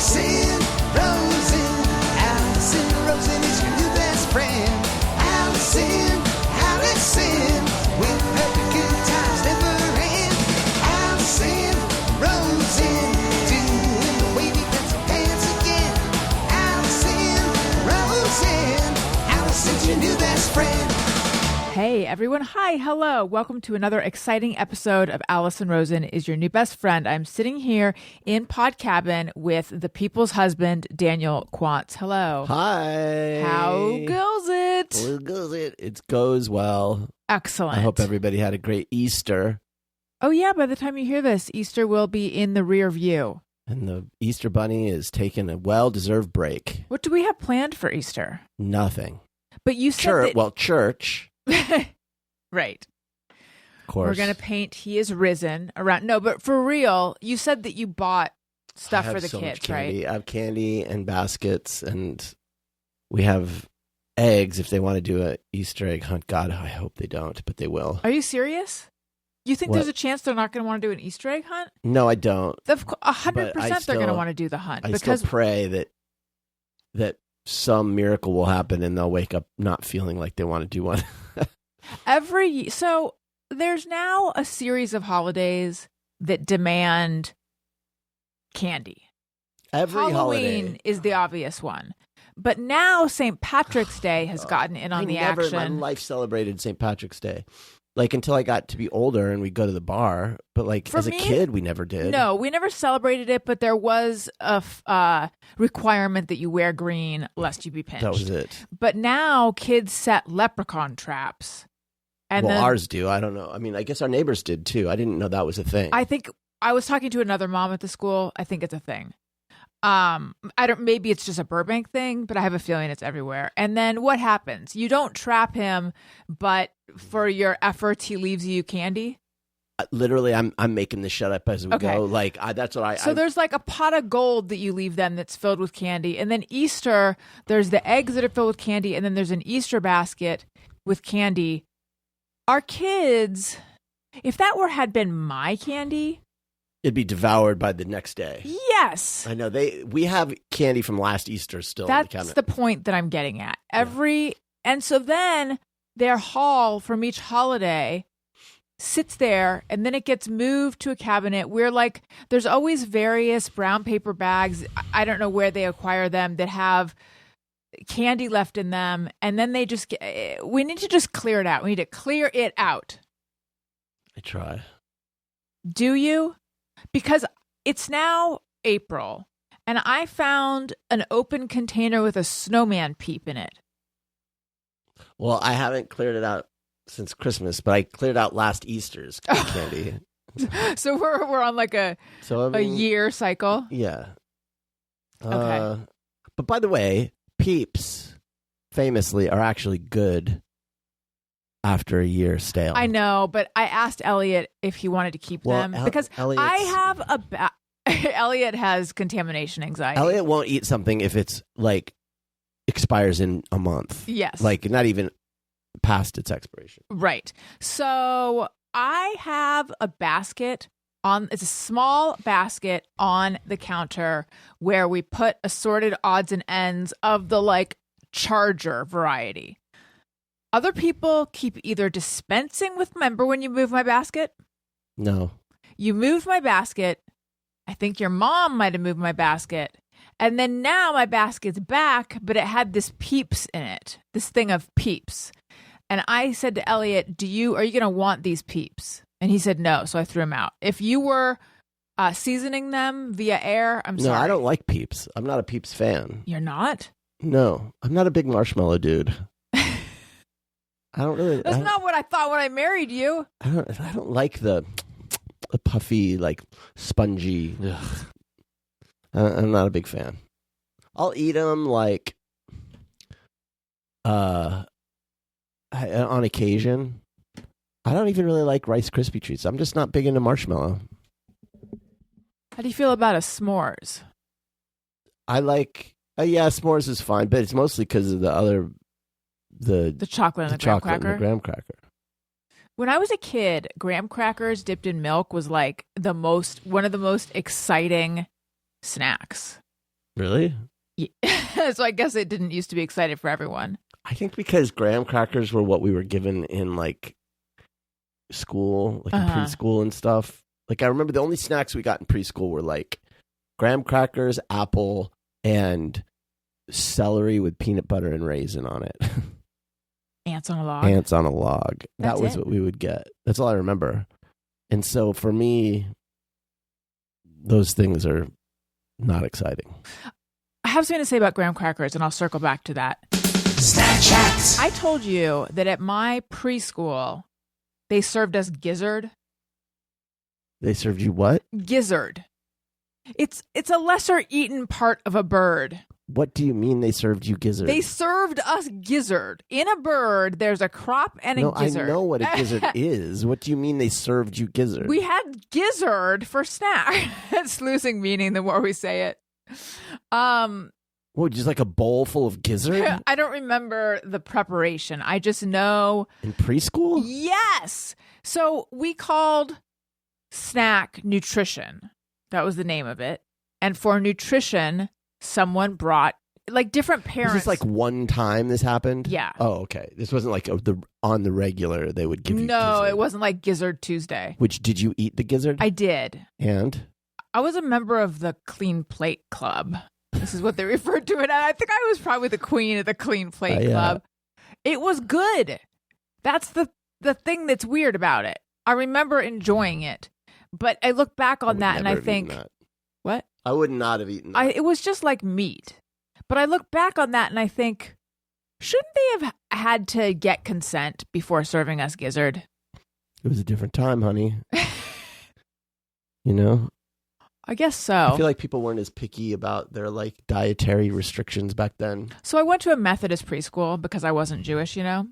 Alison Rosen. Alison Rosen is your new best friend. Alison, with her good times never end. Alison Rosen, doing the wavy pencil dance again. Alison Rosen. Alison's your new best friend. Hey everyone, hi, hello. Welcome to another exciting episode of Alison Rosen is your new best friend. I'm sitting here in Pod Cabin with the people's husband, Daniel Quantz. Hello. Hi. How goes it? How goes it? It goes well. Excellent. I hope everybody had a great Easter. Oh yeah, by the time you hear this, Easter will be in the rear view. And the Easter Bunny is taking a well-deserved break. What do we have planned for Easter? Nothing. But you said church. Right. Of course. We're going to paint He is Risen around. No, but for real, you said that you bought stuff for the kids, right? I have candy and baskets, and we have eggs if they want to do an Easter egg hunt. God, I hope they don't, but they will. Are you serious? You think What? there's a chance they're not going to want to do an Easter egg hunt? No, I don't. 100% they're going to want to do the hunt. I still pray that some miracle will happen and they'll wake up not feeling like they want to do one. So there's now a series of holidays that demand candy. Halloween holiday is the obvious one. But now St. Patrick's Day has gotten in on the never action. in my life celebrated St. Patrick's Day. Like until I got to be older and we'd go to the bar. But like as a kid, we never did. No, we never celebrated it, but there was a requirement that you wear green lest you be pinched. That was it. But now kids set leprechaun traps. And well, then, ours do. I don't know. I mean, I guess our neighbors did too. I didn't know that was a thing. I think I was talking to another mom at the school. I think it's a thing. Maybe it's just a Burbank thing, but I have a feeling it's everywhere. And then what happens? You don't trap him, but for your efforts, he leaves you candy. Literally, I'm making this shut up as we go. Like that's what I. So there's like a pot of gold that you leave them that's filled with candy, and then Easter, there's the eggs that are filled with candy, and then there's an Easter basket with candy. Our kids, if that had been my candy, it'd be devoured by the next day. Yes. I know. We have candy from last Easter still in the cabinet. That's the point that I'm getting at. And so then their haul from each holiday sits there, and then it gets moved to a cabinet. We're like, there's always various brown paper bags. I don't know where they acquire them that have candy left in them. And then we need to just clear it out. We need to clear it out. I try. Do you? Because it's now April, and I found an open container with a snowman peep in it. Well, I haven't cleared it out since Christmas, but I cleared out last Easter's candy. So we're on like a year cycle? Yeah. Okay. But by the way, Peeps famously are actually good after a year stale. I know, but I asked Elliot if he wanted to keep them because Elliot has contamination anxiety. Elliot won't eat something if it's like expires in a month. Yes. Like not even past its expiration. Right. So I have a basket it's a small basket on the counter where we put assorted odds and ends of the like charger variety. Other people keep either dispensing with, remember when you moved my basket? No. You moved my basket. I think your mom might have moved my basket. And then now my basket's back, but it had this Peeps in it, this thing of Peeps. And I said to Elliot, are you going to want these Peeps? And he said no, so I threw them out. If you were seasoning them via air, I'm sorry. No, I don't like Peeps. I'm not a Peeps fan. You're not? No, I'm not a big marshmallow dude. I don't really. That's not what I thought when I married you. I don't like the puffy, like spongy. Ugh. I'm not a big fan. I'll eat them like on occasion. I don't even really like Rice Krispie treats. I'm just not big into marshmallow. How do you feel about a s'mores? I like, s'mores is fine, but it's mostly because of the chocolate and the graham cracker. When I was a kid, graham crackers dipped in milk was like one of the most exciting snacks. Really? Yeah. So I guess it didn't used to be excited for everyone. I think because graham crackers were what we were given in like school, like in preschool and stuff. Like I remember the only snacks we got in preschool were like graham crackers, apple, and celery with peanut butter and raisin on it. Ants on a log. Ants on a log. That's that was it? what we would get. That's all I remember. And so for me, those things are not exciting. I have something to say about graham crackers, and I'll circle back to that. Snack Chat. I told you that at my preschool, they served us gizzard. They served you what? Gizzard. It's a lesser eaten part of a bird. What do you mean they served you gizzard? They served us gizzard. In a bird, there's a crop and a gizzard. I know what a gizzard is. What do you mean they served you gizzard? We had gizzard for snack. It's losing meaning the more we say it. What, just like a bowl full of gizzard? I don't remember the preparation. I just know. In preschool? Yes. So we called snack nutrition. That was the name of it. And for nutrition, someone brought, like, different parents. Was this like one time this happened? Yeah. Oh, okay. This wasn't like on the regular they would give you No, gizzard. it wasn't like Gizzard Tuesday. Which, did you eat the gizzard? I did. And? I was a member of the Clean Plate Club. This is what they referred to it. And I think I was probably the queen of the Clean Plate Club. It was good. That's the thing that's weird about it. I remember enjoying it. But I look back on that and I think, what? I would not have eaten that. It was just like meat. But I look back on that and I think, shouldn't they have had to get consent before serving us gizzard? It was a different time, honey. You know? I guess so. I feel like people weren't as picky about their like dietary restrictions back then. So I went to a Methodist preschool because I wasn't Jewish, you know?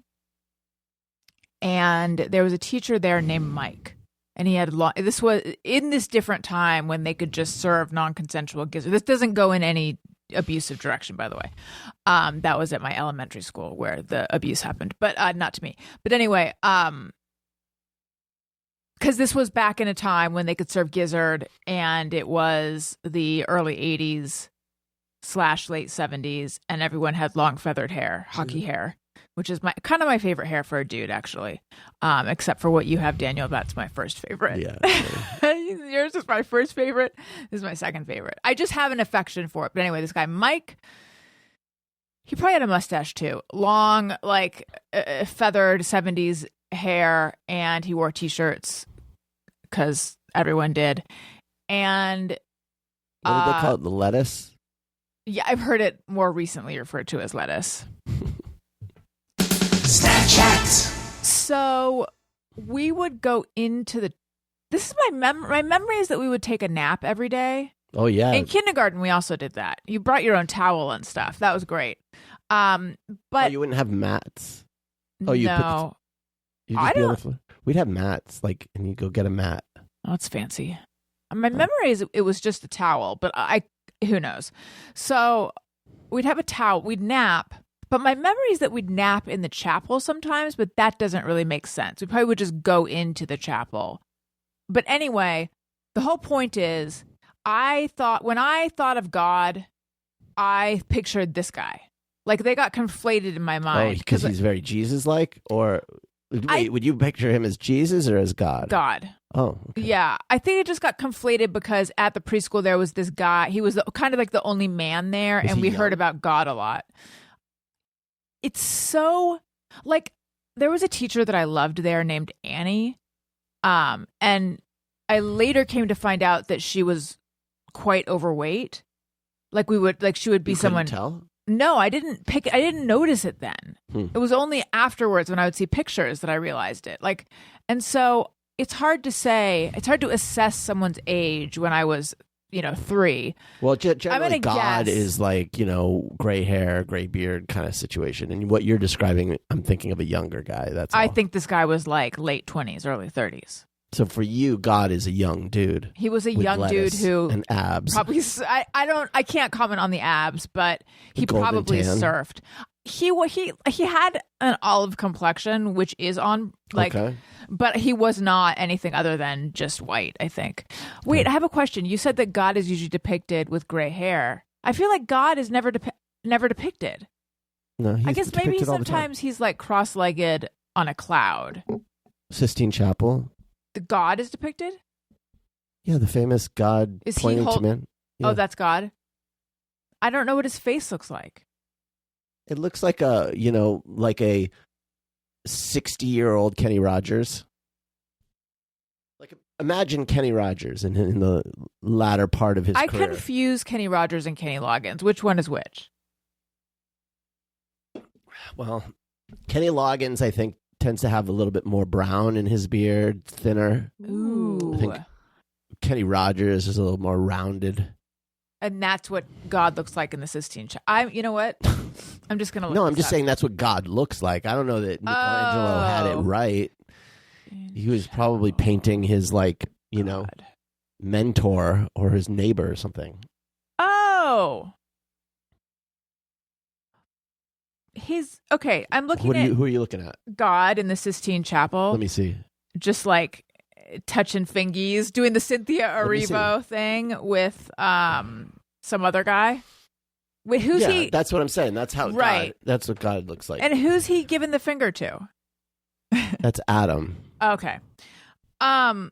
And there was a teacher there named Mike. And he had this was in this different time when they could just serve non-consensual gizzard. This doesn't go in any abusive direction, by the way. That was at my elementary school where the abuse happened, but not to me. But anyway, because this was back in a time when they could serve gizzard, and it was the early 80s / late 70s, and everyone had long feathered hair, hockey hair. Which is kind of my favorite hair for a dude, actually. Except for what you have, Daniel. That's my first favorite. Yeah. Yours is my first favorite. This is my second favorite. I just have an affection for it. But anyway, this guy, Mike, he probably had a mustache too. Long, like feathered 70s hair. And he wore T-shirts because everyone did. And what did they call it? The lettuce? Yeah, I've heard it more recently referred to as lettuce. Snack Chat. So we would go into this is my memory is that we would take a nap every day. Oh, yeah. In kindergarten, we also did that. You brought your own towel and stuff. That was great. But you wouldn't have mats. Oh, you no. We'd have mats, like, and you go get a mat. Oh, it's fancy. My memory is it was just a towel, but who knows? So we'd have a towel. We'd nap. But my memory is that we'd nap in the chapel sometimes, but that doesn't really make sense. We probably would just go into the chapel. But anyway, the whole point is, when I thought of God, I pictured this guy. Like, they got conflated in my mind. Oh, because he's very Jesus-like? Or, wait, would you picture him as Jesus or as God? God. Oh, okay. Yeah. I think it just got conflated because at the preschool, there was this guy. He was kind of like the only man there, and we heard about God a lot. It's so, like, there was a teacher that I loved there named Annie. And I later came to find out that she was quite overweight. Like, she would be someone. Tell? No, I didn't notice it then. It was only afterwards when I would see pictures that I realized it. Like, and so it's hard to assess someone's age when I was 3. Well, generally God guess. is like, gray hair, gray beard kind of situation. And what you're describing, I'm thinking of a younger guy. I think this guy was like late 20s, early 30s. So for you, God is a young dude. He was a young dude who and abs. Probably, I can't comment on the abs, but he probably tan. surfed. He had an olive complexion, which is on okay. But he was not anything other than just white, I think. Wait, I have a question. You said that God is usually depicted with gray hair. I feel like God is never depicted. No, he's I guess maybe depicted all the time. sometimes he's like cross-legged on a cloud. Sistine Chapel. The God is depicted? Yeah, the famous God Is he pointing to man. Yeah. Oh, that's God? I don't know what his face looks like. It looks like a 60-year-old Kenny Rogers. Like, imagine Kenny Rogers in the latter part of his I career. confuse Kenny Rogers and Kenny Loggins. Which one is which? Well, Kenny Loggins, I think, tends to have a little bit more brown in his beard, thinner. Ooh. I think Kenny Rogers is a little more rounded. And that's what God looks like in the Sistine Chapel. You know what? I'm just going to look No, I'm this just up. saying that's what God looks like. I don't know that Michelangelo had it right. He was probably painting his, God. mentor or his neighbor or something. Oh. Okay, I'm looking at Who are you looking at? God in the Sistine Chapel. Let me see. Just like touching fingies, doing the Cynthia Erivo thing with some other guy. Wait, who's he? That's what I'm saying. That's how Right. That's what God looks like. And who's he giving the finger to? That's Adam. Okay. If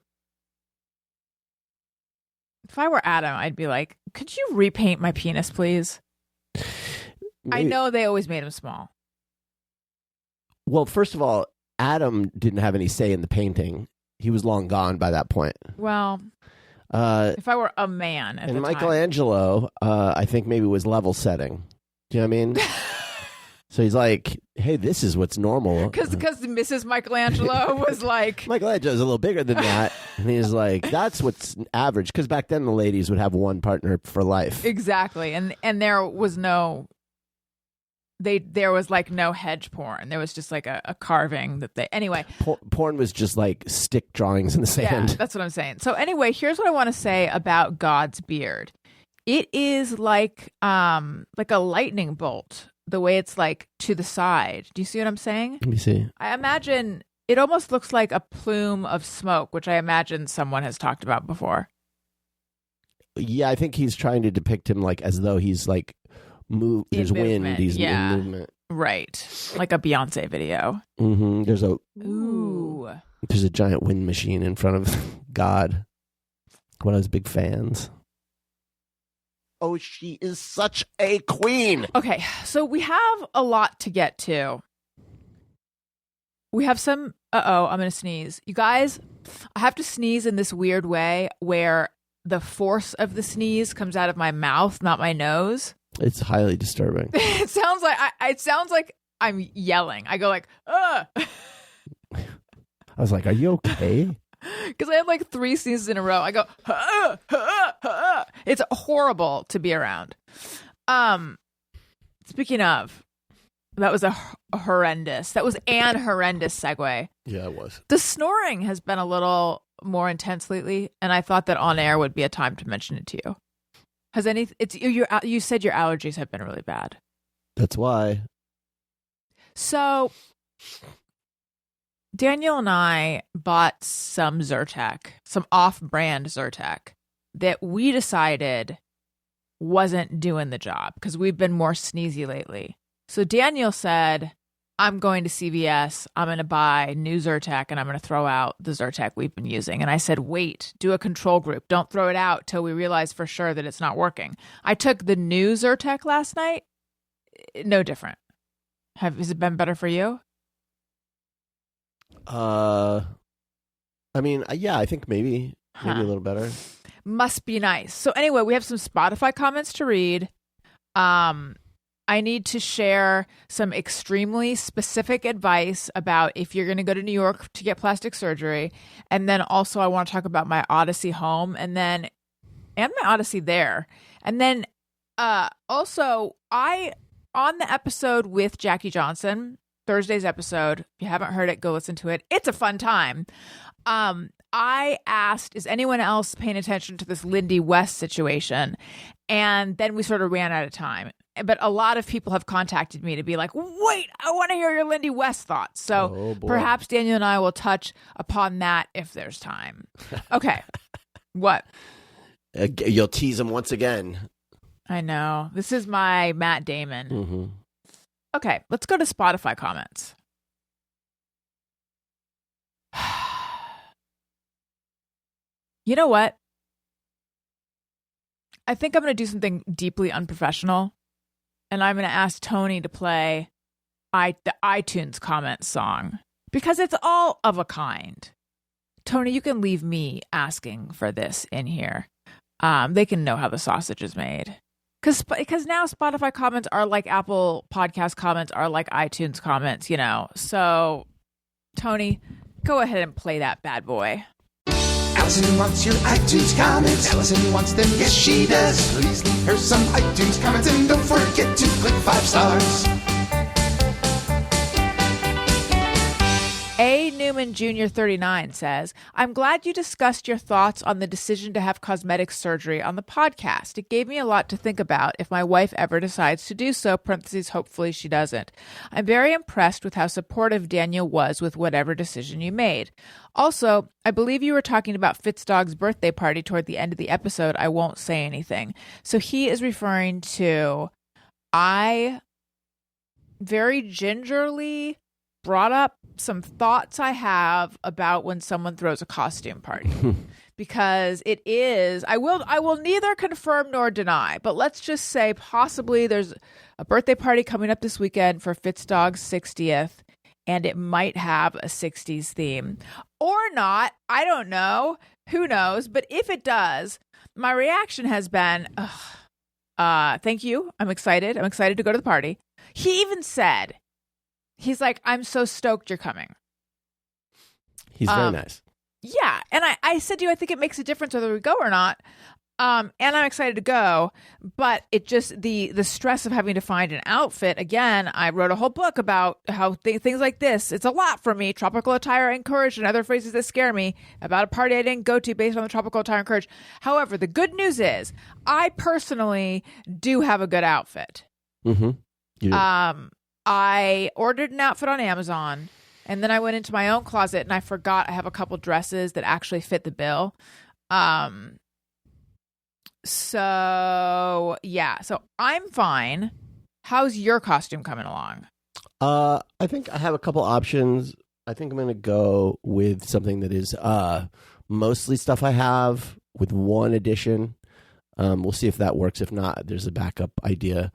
I were Adam, I'd be like, could you repaint my penis, please? I know they always made him small. Well, first of all, Adam didn't have any say in the painting. He was long gone by that point. Well, if I were a man at the And time. Michelangelo, I think maybe was level setting. Do you know what I mean? So he's like, hey, this is what's normal. Because Mrs. Michelangelo was like... Michelangelo's a little bigger than that. And he's like, that's what's average. Because back then the ladies would have one partner for life. Exactly. And there was no... There was like no hedge porn. There was just like a carving that they... Anyway. Porn was just like stick drawings in the sand. Yeah, that's what I'm saying. So anyway, here's what I want to say about God's beard. It is like a lightning bolt, the way it's like to the side. Do you see what I'm saying? Let me see. I imagine it almost looks like a plume of smoke, which I imagine someone has talked about before. Yeah, I think he's trying to depict him like as though he's like... There's wind. He's in movement. Right. Like a Beyonce video. Mm-hmm. There's a giant wind machine in front of God. One of his big fans. Oh, she is such a queen. Okay, so we have a lot to get to. We have some... I'm going to sneeze. You guys, I have to sneeze in this weird way where the force of the sneeze comes out of my mouth, not my nose. It's highly disturbing. It sounds like I'm yelling. I go like, ugh. I was like, are you okay? Because I had like 3 sneezes in a row. I go, it's horrible to be around. Speaking of, that was a horrendous segue. Yeah, it was. The snoring has been a little more intense lately, and I thought that on air would be a time to mention it to you. You said your allergies have been really bad. That's why. So Daniel and I bought some Zyrtec, some off-brand Zyrtec that we decided wasn't doing the job because we've been more sneezy lately. So Daniel said, I'm going to CVS. I'm going to buy new Zyrtec and I'm going to throw out the Zyrtec we've been using. And I said, wait, do a control group. Don't throw it out till we realize for sure that it's not working. I took the new Zyrtec last night. No different. Has it been better for you? I mean, yeah, I think maybe a little better. Must be nice. So anyway, we have some Spotify comments to read. I need to share some extremely specific advice about if you're going to go to New York to get plastic surgery. And then also I want to talk about my Odyssey home and my Odyssey there. And then also on the episode with Jackie Johnson, Thursday's episode, if you haven't heard it, go listen to it. It's a fun time. I asked, is anyone else paying attention to this Lindy West situation? And then we sort of ran out of time. But a lot of people have contacted me to be like, wait, I want to hear your Lindy West thoughts. So perhaps Daniel and I will touch upon that if there's time. Okay. What? You'll tease him once again. I know. This is my Matt Damon. Mm-hmm. Okay, let's go to Spotify comments. You know what? I think I'm going to do something deeply unprofessional, and I'm going to ask Tony to play the iTunes comment song because it's all of a kind. Tony, you can leave me asking for this in here. They can know how the sausage is made. Because now Spotify comments are like Apple podcast comments are like iTunes comments, you know. So, Tony, go ahead and play that bad boy. Alison wants your iTunes comments. Alison wants them, yes she does. Please leave her some iTunes comments and don't forget to click 5 stars. A. Newman Jr. 39 says, I'm glad you discussed your thoughts on the decision to have cosmetic surgery on the podcast. It gave me a lot to think about if my wife ever decides to do so, parentheses, hopefully she doesn't. I'm very impressed with how supportive Daniel was with whatever decision you made. Also, I believe you were talking about Fitzdog's birthday party toward the end of the episode. I won't say anything. So he is referring to, I very gingerly brought up some thoughts I have about when someone throws a costume party. Because it is, I will neither confirm nor deny, but let's just say possibly there's a birthday party coming up this weekend for Fitzdog's 60th, and it might have a 60s theme. Or not, I don't know, who knows, but if it does, my reaction has been, thank you, I'm excited to go to the party. He even said, he's like, I'm so stoked you're coming. He's very nice. Yeah. And I said to you, I think it makes a difference whether we go or not. And I'm excited to go. But it just, the stress of having to find an outfit. Again, I wrote a whole book about how things like this, it's a lot for me. Tropical attire encouraged and other phrases that scare me about a party I didn't go to based on the tropical attire encouraged. However, the good news is I personally do have a good outfit. Mm-hmm. You do. I ordered an outfit on Amazon, and then I went into my own closet and I forgot I have a couple dresses that actually fit the bill. So I'm fine. How's your costume coming along? I think I have a couple options. I think I'm going to go with something that is mostly stuff I have with one addition. We'll see if that works. If not, there's a backup idea.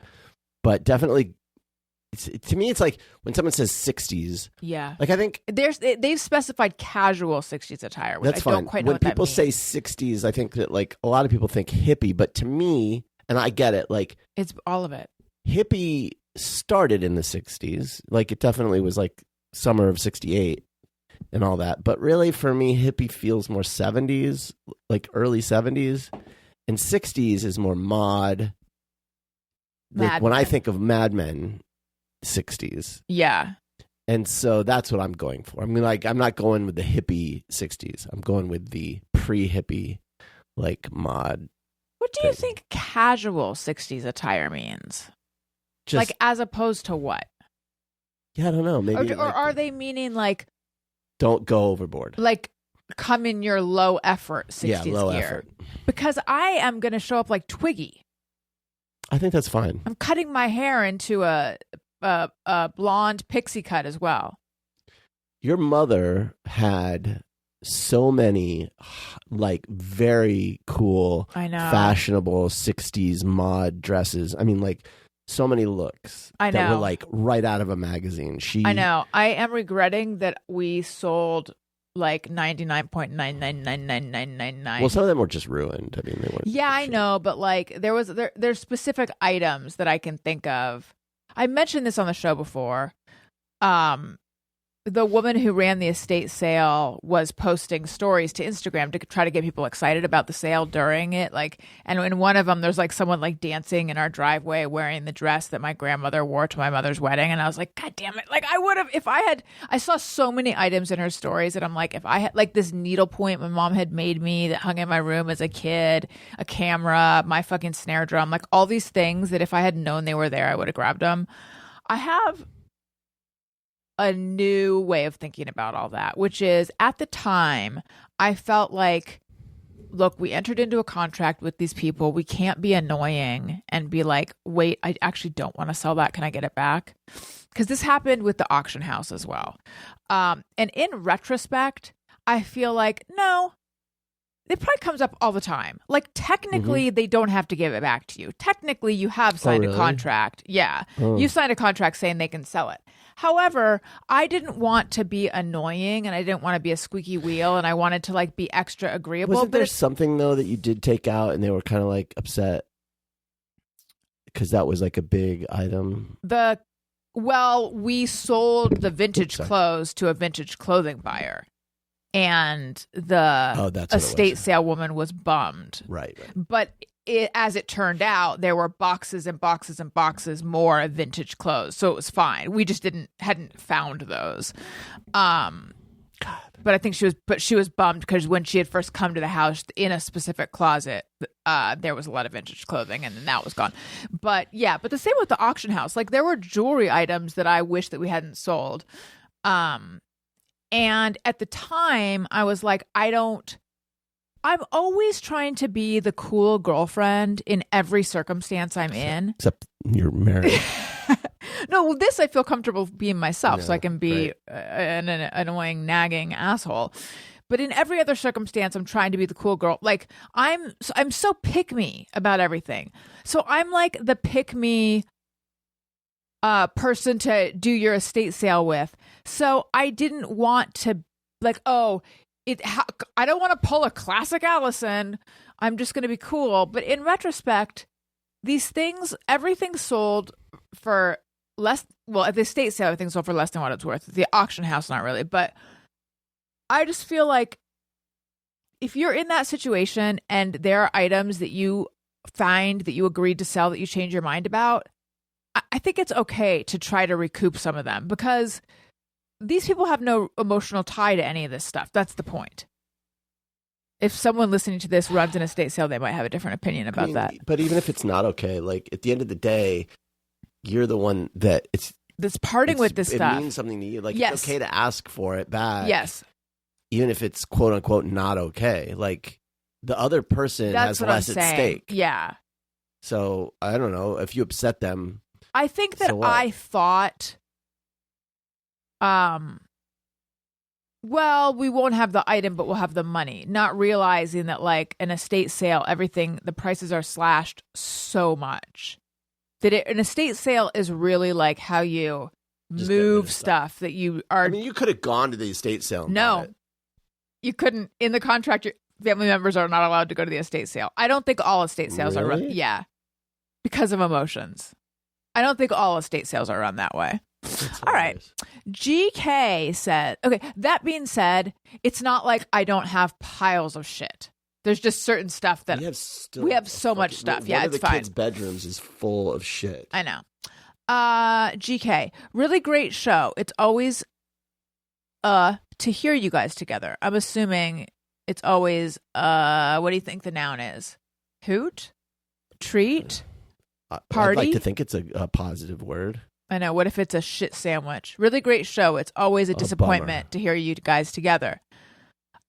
But definitely, to me, it's like when someone says 60s. Yeah. Like I think they've specified casual 60s attire, which that's I fine. don't quite know when what that people means. say 60s, I think that like a lot of people think hippie, but to me, and I get it, like It's all of it. hippie started in the 60s. Like it definitely was like summer of 68 and all that. But really for me, hippie feels more 70s, like early 70s. And 60s is more mod. Like when I think of Mad Men, 60s. Yeah. And so that's what I'm going for. I mean, like, I'm not going with the hippie 60s. I'm going with the pre-hippie, like, mod. What do you think casual 60s attire means? Just, like, as opposed to what? Yeah, I don't know. Maybe. Or are they meaning, like, don't go overboard. Like, come in your low effort 60s low gear? effort. Because I am going to show up like Twiggy. I think that's fine. I'm cutting my hair into a blonde pixie cut as well. Your mother had so many, like, very cool, I know, fashionable 60s mod dresses. I mean, like, so many looks that were, like, right out of a magazine. I know. I am regretting that we sold, like, 99.999999. Well, some of them were just ruined. I mean, they weren't. Yeah, I know, but, like, there's specific items that I can think of. I mentioned this on the show before. The woman who ran the estate sale was posting stories to Instagram to try to get people excited about the sale during it. Like, and in one of them, there's like someone like dancing in our driveway wearing the dress that my grandmother wore to my mother's wedding. And I was like, God damn it. Like I would have, I saw so many items in her stories that I'm like, if I had like this needlepoint my mom had made me that hung in my room as a kid, a camera, my fucking snare drum, like all these things that if I had known they were there, I would have grabbed them. I have a new way of thinking about all that, which is at the time I felt like look, we entered into a contract with these people. We can't be annoying and be like, wait, I actually don't want to sell that. Can I get it back? Because this happened with the auction house as well. And in retrospect, I feel like, no, it probably comes up all the time. Like, technically, they don't have to give it back to you. Technically, you have signed a contract. Yeah. You signed a contract saying they can sell it. However, I didn't want to be annoying and I didn't want to be a squeaky wheel and I wanted to like be extra agreeable. Wasn't there something though that you did take out and they were kind of like upset because that was like a big item? We sold the vintage clothes to a vintage clothing buyer. And the estate sale woman was bummed. Right. But as it turned out, there were boxes and boxes and boxes more of vintage clothes, so it was fine. We just hadn't found those. But I think she was bummed because when she had first come to the house in a specific closet, there was a lot of vintage clothing, and then that was gone. But the same with the auction house. Like, there were jewelry items that I wish that we hadn't sold. And at the time, I was like, I'm always trying to be the cool girlfriend in every circumstance I'm in. Except you're married. No, this I feel comfortable being myself, so I can be an annoying, nagging asshole. But in every other circumstance, I'm trying to be the cool girl. Like, I'm so pick-me about everything. So I'm like the pick-me person to do your estate sale with. So I didn't want to, like, I don't want to pull a classic Alison. I'm just going to be cool. But in retrospect, these things, everything sold for less. Well, at the estate sale, everything sold for less than what it's worth. The auction house, not really. But I just feel like if you're in that situation and there are items that you find that you agreed to sell that you change your mind about, I think it's okay to try to recoup some of them because these people have no emotional tie to any of this stuff. That's the point. If someone listening to this runs an estate sale, they might have a different opinion about that. But even if it's not okay, like at the end of the day, you're the one that's parting with this stuff. It means something to you. Like, it's okay to ask for it back. Yes. Even if it's quote unquote not okay. Like, the other person has less at stake. Yeah. So I don't know if you upset them. I think that I thought, well, we won't have the item, but we'll have the money. Not realizing that, like, an estate sale, the prices are slashed so much. An estate sale is really like how you move stuff that you are. I mean, you could have gone to the estate sale. No, you couldn't. In the contract, your family members are not allowed to go to the estate sale. I don't think all estate sales are run. Yeah, because of emotions. I don't think all estate sales are run that way. All right. GK said, okay, that being said, it's not like I don't have piles of shit. There's just certain stuff that we have so much stuff. Yeah, it's fine. One of the kids' bedrooms is full of shit. I know. GK, really great show. It's always to hear you guys together. I'm assuming it's always what do you think the noun is? Hoot? Treat? Party? I'd like to think it's a positive word. I know. What if it's a shit sandwich? Really great show. It's always a disappointment to hear you guys together.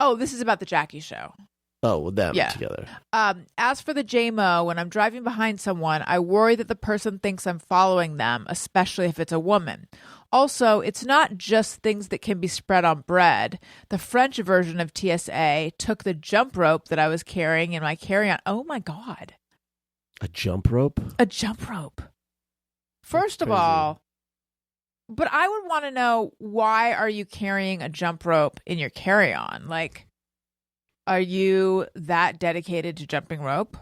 Oh, this is about the Jackie show. Oh, well, them together. As for the JMOE, when I'm driving behind someone, I worry that the person thinks I'm following them, especially if it's a woman. Also, it's not just things that can be spread on bread. The French version of TSA took the jump rope that I was carrying in my carry-on. Oh, my God. A jump rope? A jump rope. First of all, but I would want to know, why are you carrying a jump rope in your carry-on? Like, are you that dedicated to jumping rope?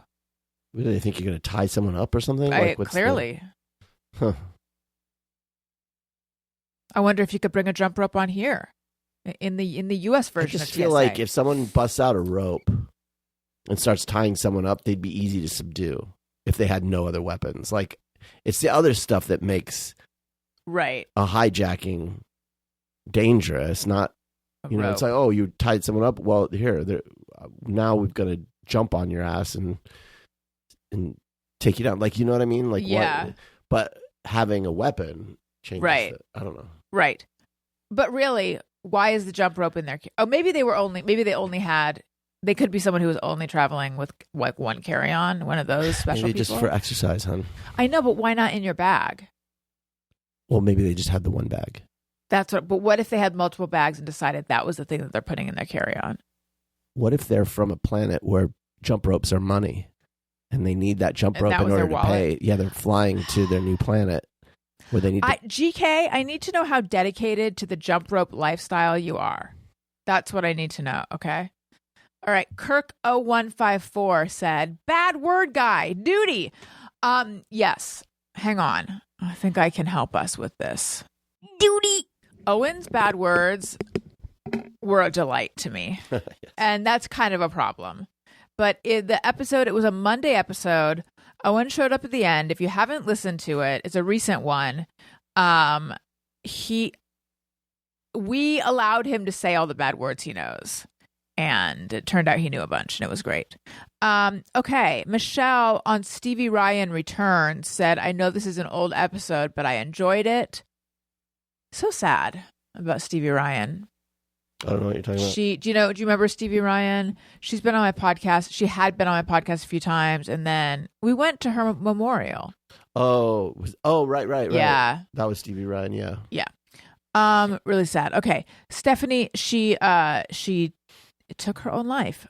Do they think you're going to tie someone up or something? Clearly. I wonder if you could bring a jump rope on here in the U.S. version of TSA. I just feel like if someone busts out a rope and starts tying someone up, they'd be easy to subdue if they had no other weapons. Like, it's the other stuff that makes a hijacking dangerous, not, it's like, oh, you tied someone up. Well, now we've got to jump on your ass and take you down. Like, you know what I mean? Like, yeah. But having a weapon changes it. I don't know. Right. But really, why is the jump rope in there? Oh, maybe they only had They could be someone who was only traveling with like one carry-on, one of those special Maybe people. just for exercise, hon. I know, but why not in your bag? Well, maybe they just had the one bag. But what if they had multiple bags and decided that was the thing that they're putting in their carry-on? What if they're from a planet where jump ropes are money and they need that jump And rope that in was order their to pay? wallet? Yeah, they're flying to their new planet where they need to... GK, I need to know how dedicated to the jump rope lifestyle you are. That's what I need to know, okay? All right, Kirk0154 said, bad word guy, duty. Yes, hang on. I think I can help us with this. Duty. Owen's bad words were a delight to me. Yes. And that's kind of a problem. But in the episode, it was a Monday episode. Owen showed up at the end. If you haven't listened to it, it's a recent one. We allowed him to say all the bad words he knows. And it turned out he knew a bunch, and it was great. Okay, Michelle on Stevie Ryan Returns said, I know this is an old episode, but I enjoyed it. So sad about Stevie Ryan. I don't know what you're talking about. Do you remember Stevie Ryan? She's been on my podcast. She had been on my podcast a few times, and then we went to her memorial. Right. Yeah. That was Stevie Ryan, yeah. Yeah. Really sad. Okay. Stephanie, she took her own life.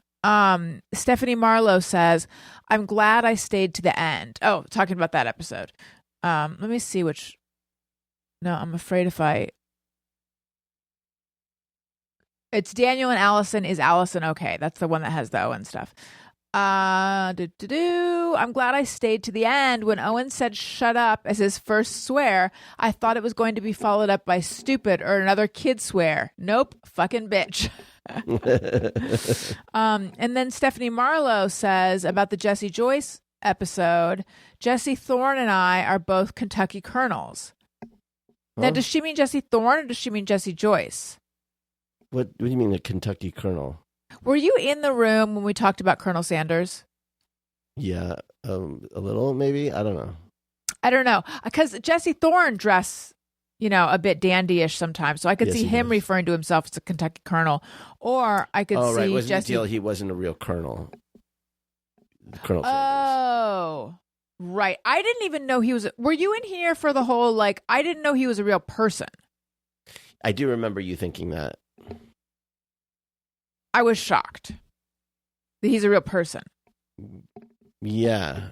Stephanie Marlowe says, I'm glad I stayed to the end. Oh, talking about that episode. Let me see which. No, I'm afraid it's Daniel and Alison. Is Alison okay? That's the one that has the Owen stuff. I'm glad I stayed to the end. When Owen said shut up as his first swear, I thought it was going to be followed up by stupid or another kid swear. Nope, fucking bitch. And then Stephanie Marlowe says about the Jesse Joyce episode, Jesse Thorne and I are both Kentucky colonels. Now, does she mean Jesse Thorne or does she mean Jesse Joyce? What do you mean a Kentucky colonel? Were you in the room when we talked about Colonel Sanders? Yeah, a little maybe. I don't know. Because Jesse Thorne dress, a bit dandyish sometimes. So I could see him referring to himself as a Kentucky colonel, or I could see wasn't Jesse. the deal he wasn't a real colonel. Colonel Sanders. Oh, right. I didn't even know he was. Were you in here for the whole I didn't know he was a real person. I do remember you thinking that. I was shocked that he's a real person. Yeah.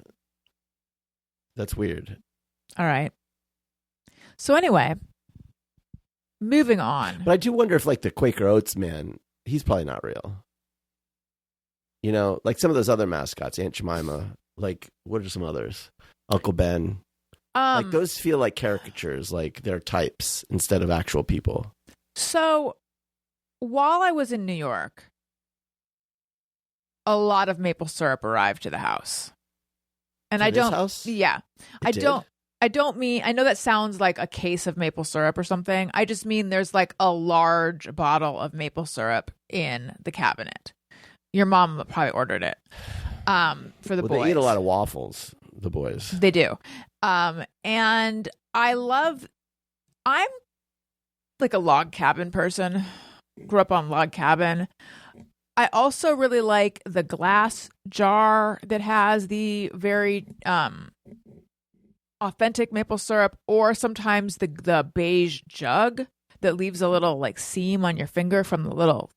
That's weird. All right. So anyway, moving on. But I do wonder if the Quaker Oats man, he's probably not real. Like some of those other mascots, Aunt Jemima, what are some others? Uncle Ben. Those feel like caricatures, like they're types instead of actual people. So while I was in New York, a lot of maple syrup arrived to the house. And to this house? Yeah. I don't mean, I know that sounds like a case of maple syrup or something. I just mean there's a large bottle of maple syrup in the cabinet. Your mom probably ordered it for the boys. They eat a lot of waffles, the boys. They do. And I'm a log cabin person. Grew up on log cabin. I also really like the glass jar that has the very authentic maple syrup, or sometimes the beige jug that leaves a little seam on your finger from the little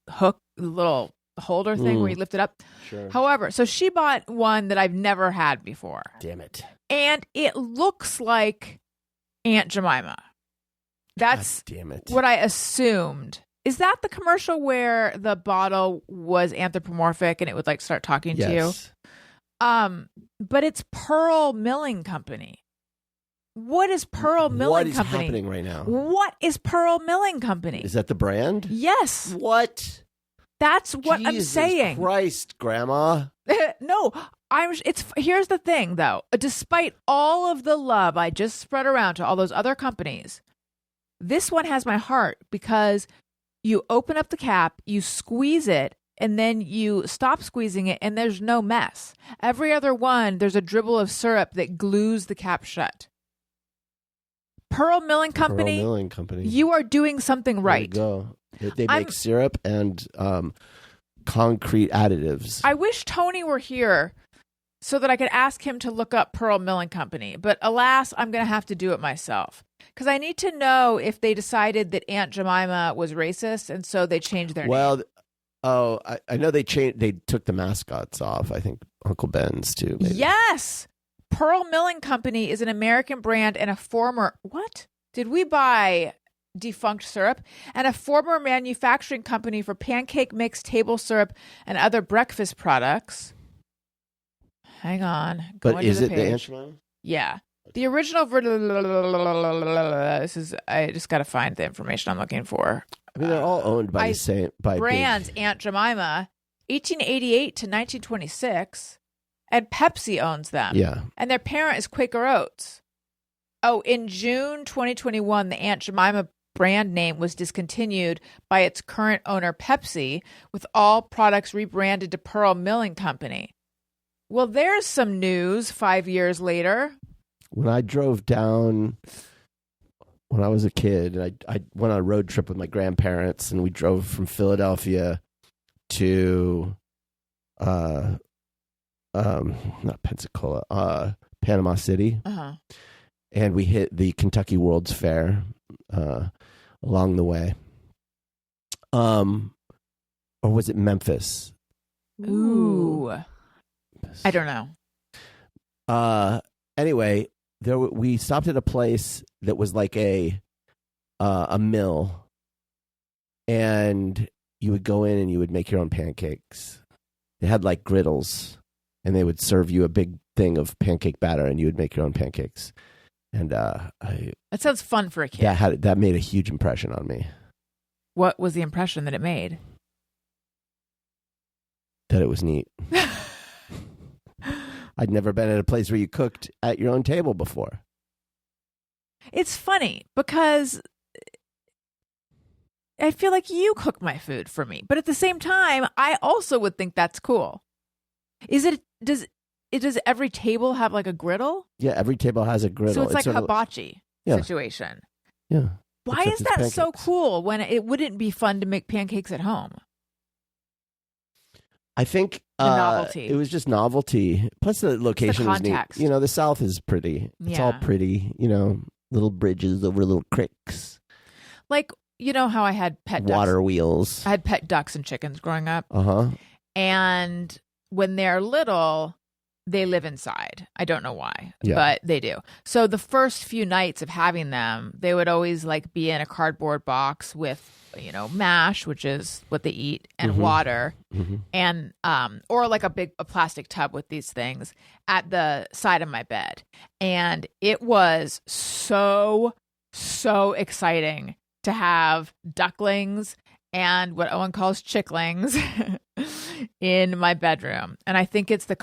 hook, the little holder thing where you lift it up. Sure. However, so she bought one that I've never had before. Damn it. And it looks like Aunt Jemima. That's what I assumed. Is that the commercial where the bottle was anthropomorphic and it would start talking to you? But it's Pearl Milling Company. What is Pearl Milling Company? What is happening right now? What is Pearl Milling Company? Is that the brand? Yes. What? That's what I'm saying. Jesus Christ, Grandma. No, here's the thing though. Despite all of the love I just spread around to all those other companies, this one has my heart because you open up the cap, you squeeze it, and then you stop squeezing it, and there's no mess. Every other one, there's a dribble of syrup that glues the cap shut. Pearl Milling Company, you are doing something right. There you go. They make syrup and concrete additives. I wish Tony were here so that I could ask him to look up Pearl Milling Company. But alas, I'm going to have to do it myself. Because I need to know if they decided that Aunt Jemima was racist and so they changed their name. Well, I know they took the mascots off. I think Uncle Ben's too. Maybe. Yes. Pearl Milling Company is an American brand and a former... What? Did we buy defunct syrup? And a former manufacturing company for pancake mix, table syrup, and other breakfast products. Hang on. But is it the Aunt Jemima? Yeah. The original... I just got to find the information I'm looking for. I mean, they're all owned by the same... brands, Aunt Jemima, 1888 to 1926, and Pepsi owns them. Yeah. And their parent is Quaker Oats. Oh, in June 2021, the Aunt Jemima brand name was discontinued by its current owner, Pepsi, with all products rebranded to Pearl Milling Company. Well, there's some news 5 years later. When I drove down... When I was a kid, I went on a road trip with my grandparents, and we drove from Philadelphia to, not Pensacola, Panama City, and we hit the Kentucky World's Fair along the way. Or was it Memphis? Ooh, I don't know. Anyway. We stopped at a place that was like a mill, and you would go in and you would make your own pancakes. They had like griddles, and they would serve you a big thing of pancake batter, and you would make your own pancakes. And that sounds fun for a kid. That made a huge impression on me. What was the impression that it made? That it was neat. I'd never been at a place where you cooked at your own table before. It's funny because I feel like you cook my food for me, but at the same time, I also would think that's cool. Does every table have like a griddle? Yeah, every table has a griddle. So it's like hibachi situation. Yeah. Why is that so cool when it wouldn't be fun to make pancakes at home? I think the novelty. It was just novelty. Plus the location was neat. You know, the South is pretty. It's all pretty, little bridges over little creeks. Like, you know how I had pet ducks? Water wheels. I had pet ducks and chickens growing up. Uh-huh. And when they're little, they live inside. I don't know why, but they do. So the first few nights of having them, they would always like be in a cardboard box with, mash, which is what they eat, and water, and or like a plastic tub with these things at the side of my bed. And it was so exciting to have ducklings and what Owen calls chicklings in my bedroom. And I think it's the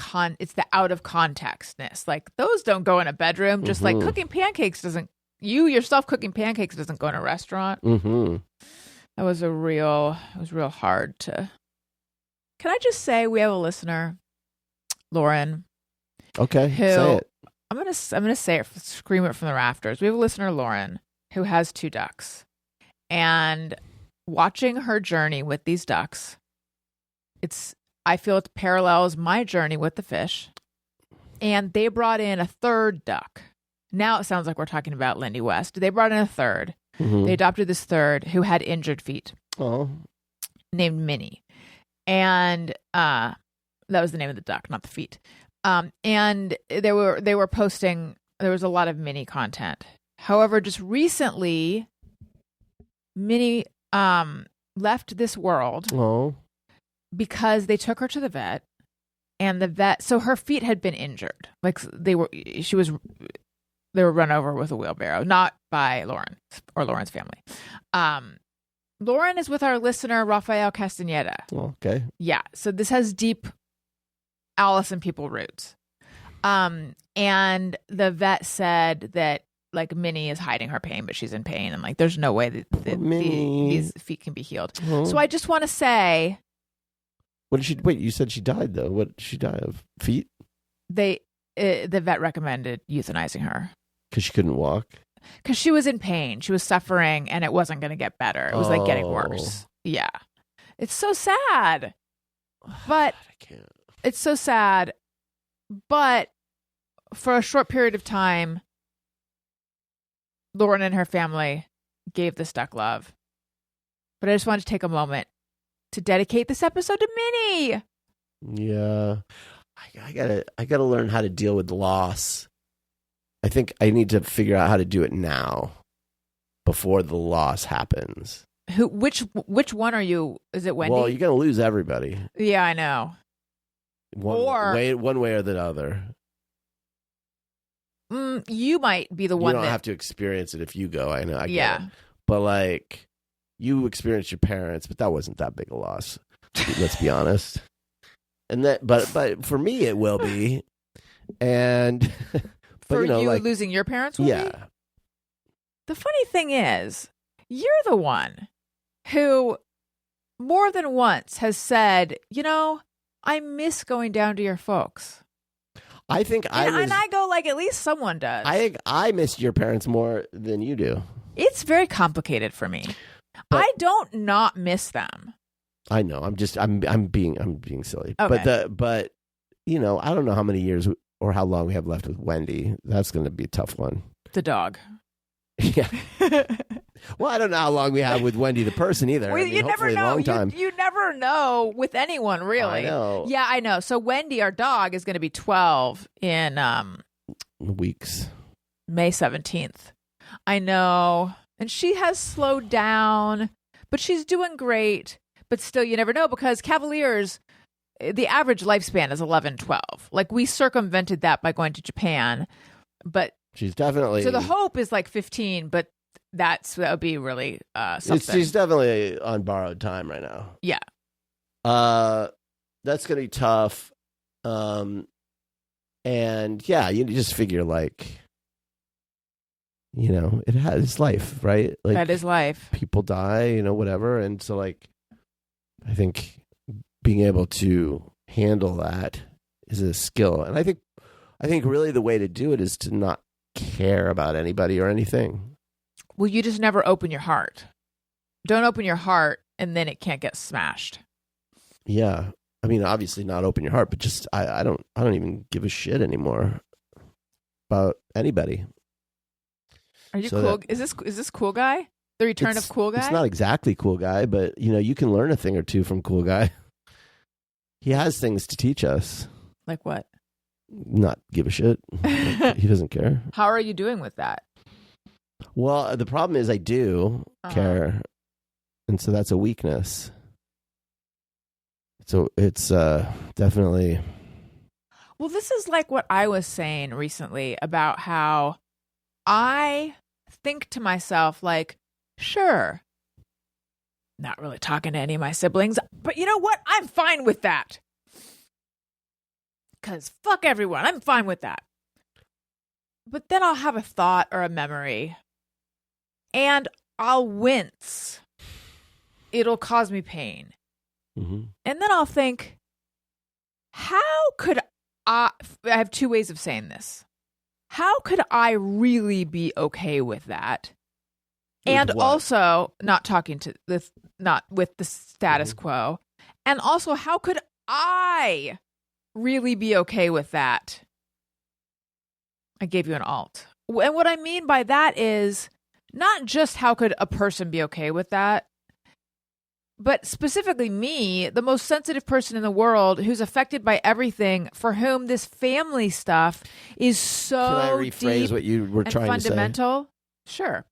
out of contextness. Like those don't go in a bedroom, just like cooking pancakes doesn't, you yourself cooking pancakes doesn't go in a restaurant. It was real hard to. Can I just say we have a listener, Lauren? Okay, say it. I'm gonna say it, scream it from the rafters. We have a listener, Lauren, who has 2 ducks, and watching her journey with these ducks, I feel it parallels my journey with the fish. And they brought in a 3rd duck. Now it sounds like we're talking about Lindy West. They brought in a 3rd. They adopted this 3rd who had injured feet. Oh. Named Minnie. And that was the name of the duck, not the feet. And they were posting, there was a lot of Minnie content. However, just recently, Minnie left this world because they took her to the vet, and the vet, so her feet had been injured. Like they were run over with a wheelbarrow, not by Lauren or Lauren's family. Lauren is with our listener, Rafael Castaneda. Okay. Yeah. So this has deep Alison people roots. And the vet said that like Minnie is hiding her pain, but she's in pain. And like, there's no way that these feet can be healed. So I just want to say. What did she, wait, you said she died though. What did she die of? Feet? The vet recommended euthanizing her. Because she couldn't walk? Because she was in pain. She was suffering and it wasn't going to get better. It was like getting worse. Yeah. It's so sad. But I can't. it's so sad. But for a short period of time, Lauren and her family gave this duck love. But I just wanted to take a moment to dedicate this episode to Minnie. Yeah. I gotta learn how to deal with loss. I think I need to figure out how to do it now before the loss happens. Which one are you? Is it Wendy? Well, you're gonna lose everybody. Yeah, I know. One way or the other. You might be the one. You don't have to experience it if you go. I know. I get it. Yeah. But like, you experienced your parents, but that wasn't that big a loss. Let's be honest. And that, but for me, it will be. And but, for you know, like, losing your parents will be? The funny thing is, you're the one who more than once has said, you know, I miss going down to your folks. I think and I go like, at least someone does. I think I missed your parents more than you do. It's very complicated for me. But, I don't not miss them. I know. I'm being silly. Okay. But you know, I don't know how many years or how long we have left with Wendy. That's going to be a tough one. The dog. Yeah. Well, I don't know how long we have with Wendy the person either. Well, you never know. A long time. You never know with anyone, really. I know. Yeah, I know. So Wendy, our dog, is going to be 12 in weeks. May 17th. I know. And she has slowed down, but she's doing great. But still, you never know, because Cavaliers, the average lifespan is 11, 12. Like, we circumvented that by going to Japan. But she's definitely... So the hope is like 15, but that would be really something. She's definitely on borrowed time right now. Yeah. That's going to be tough. And yeah, you just figure like, you know, it's life, right? Like, that is life. People die, you know, whatever. And so like, I think being able to handle that is a skill. And I think really the way to do it is to not care about anybody or anything. Well, you just never open your heart. Don't open your heart, and then it can't get smashed. Yeah. I mean, obviously not open your heart, but just I don't even give a shit anymore about anybody. Are you cool? Is this Cool Guy? The return of Cool Guy? It's not exactly Cool Guy, but you know, you can learn a thing or two from Cool Guy. He has things to teach us. Like what? Not give a shit. He doesn't care. How are you doing with that? Well, the problem is I do care. And so that's a weakness. So it's definitely... Well, this is like what I was saying recently about how I think to myself, like, sure, not really talking to any of my siblings, but you know what? I'm fine with that. Because fuck everyone. I'm fine with that. But then I'll have a thought or a memory and I'll wince. It'll cause me pain. Mm-hmm. And then I'll think, how could I have two ways of saying this. How could I really be okay with that? And also not talking to this, not with the status quo. And also, how could I really be okay with that? I gave you an alt. And what I mean by that is not just how could a person be okay with that, but specifically me, the most sensitive person in the world who's affected by everything, for whom this family stuff is so Can I rephrase deep what you were and trying fundamental? to say? Sure.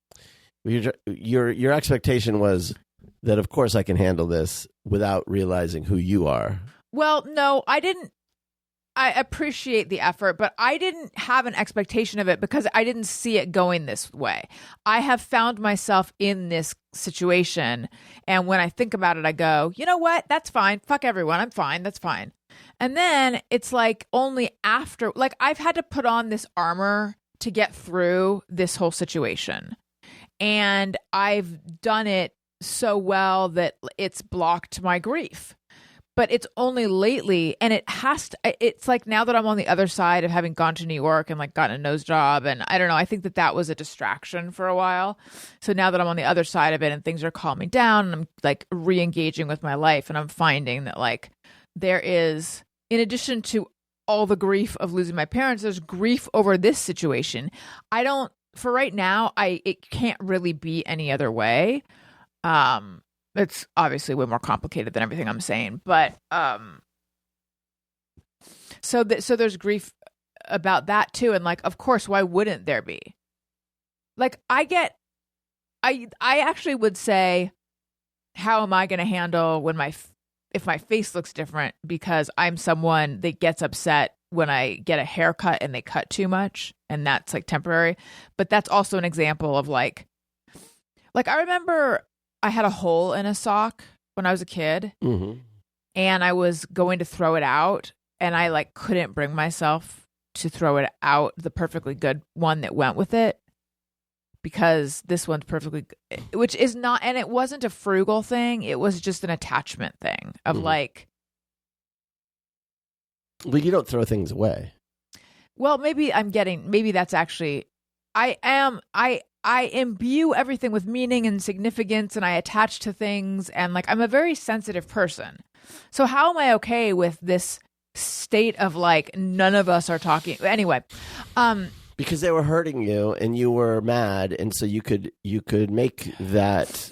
Your expectation was that, of course, I can handle this without realizing who you are. Well, no, I didn't. I appreciate the effort, but I didn't have an expectation of it because I didn't see it going this way. I have found myself in this situation, and when I think about it, I go, you know what? That's fine. Fuck everyone. I'm fine. That's fine. And then it's like only after, like, I've had to put on this armor to get through this whole situation. And I've done it so well that it's blocked my grief. But it's only lately, and it's like now that I'm on the other side of having gone to New York and like gotten a nose job, and I don't know, I think that was a distraction for a while. So now that I'm on the other side of it and things are calming down and I'm like re-engaging with my life, and I'm finding that like there is, in addition to all the grief of losing my parents, there's grief over this situation. For right now, it can't really be any other way. It's obviously way more complicated than everything I'm saying, but so there's grief about that too, and like, of course, why wouldn't there be? Like, I actually would say, how am I going to handle when if my face looks different, because I'm someone that gets upset when I get a haircut and they cut too much, and that's like temporary. But that's also an example of like I remember I had a hole in a sock when I was a kid, Mm-hmm. and I was going to throw it out, and I like couldn't bring myself to throw it out, the perfectly good one that went with it, because this one's perfectly good, which is not, and it wasn't a frugal thing. It was just an attachment thing of like, well, you don't throw things away. well, maybe that's actually, I imbue everything with meaning and significance, and I attach to things, and like, I'm a very sensitive person. So how am I okay with this state of like, none of us are talking anyway? Because they were hurting you and you were mad, and so you could make that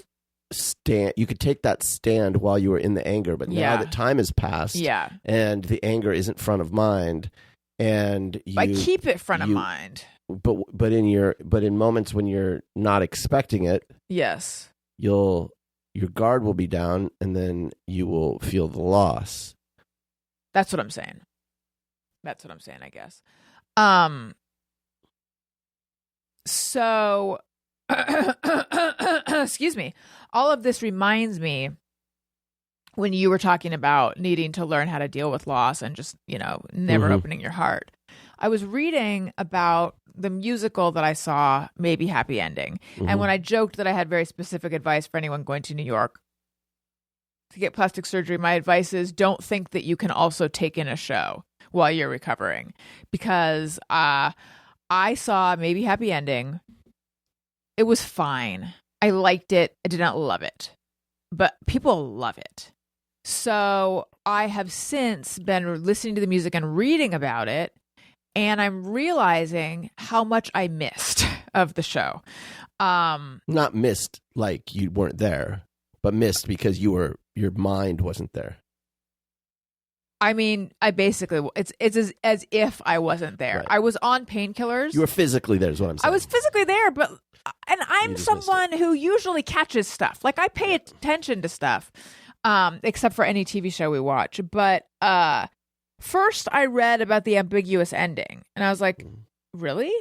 stand. You could take that stand while you were in the anger, but now that time has passed, and the anger isn't front of mind, and I keep it front of mind. But in moments when you're not expecting it, yes, your guard will be down, and then you will feel the loss. That's what I'm saying. I guess. So, excuse me. All of this reminds me when you were talking about needing to learn how to deal with loss and just, never opening your heart. I was reading about the musical that I saw, Maybe Happy Ending. And when I joked that I had very specific advice for anyone going to New York to get plastic surgery, my advice is don't think that you can also take in a show while you're recovering, because I saw Maybe Happy Ending. It was fine. I liked it. I did not love it, but people love it. So I have since been listening to the music and reading about it, and I'm realizing how much I missed of the show. Not missed like you weren't there, but missed because your mind wasn't there. I mean, it's as if I wasn't there. Right. I was on painkillers. You were physically there is what I'm saying. I was physically there, and I'm someone who usually catches stuff. Like, I pay attention to stuff, except for any TV show we watch. But first I read about the ambiguous ending, and I was like, really?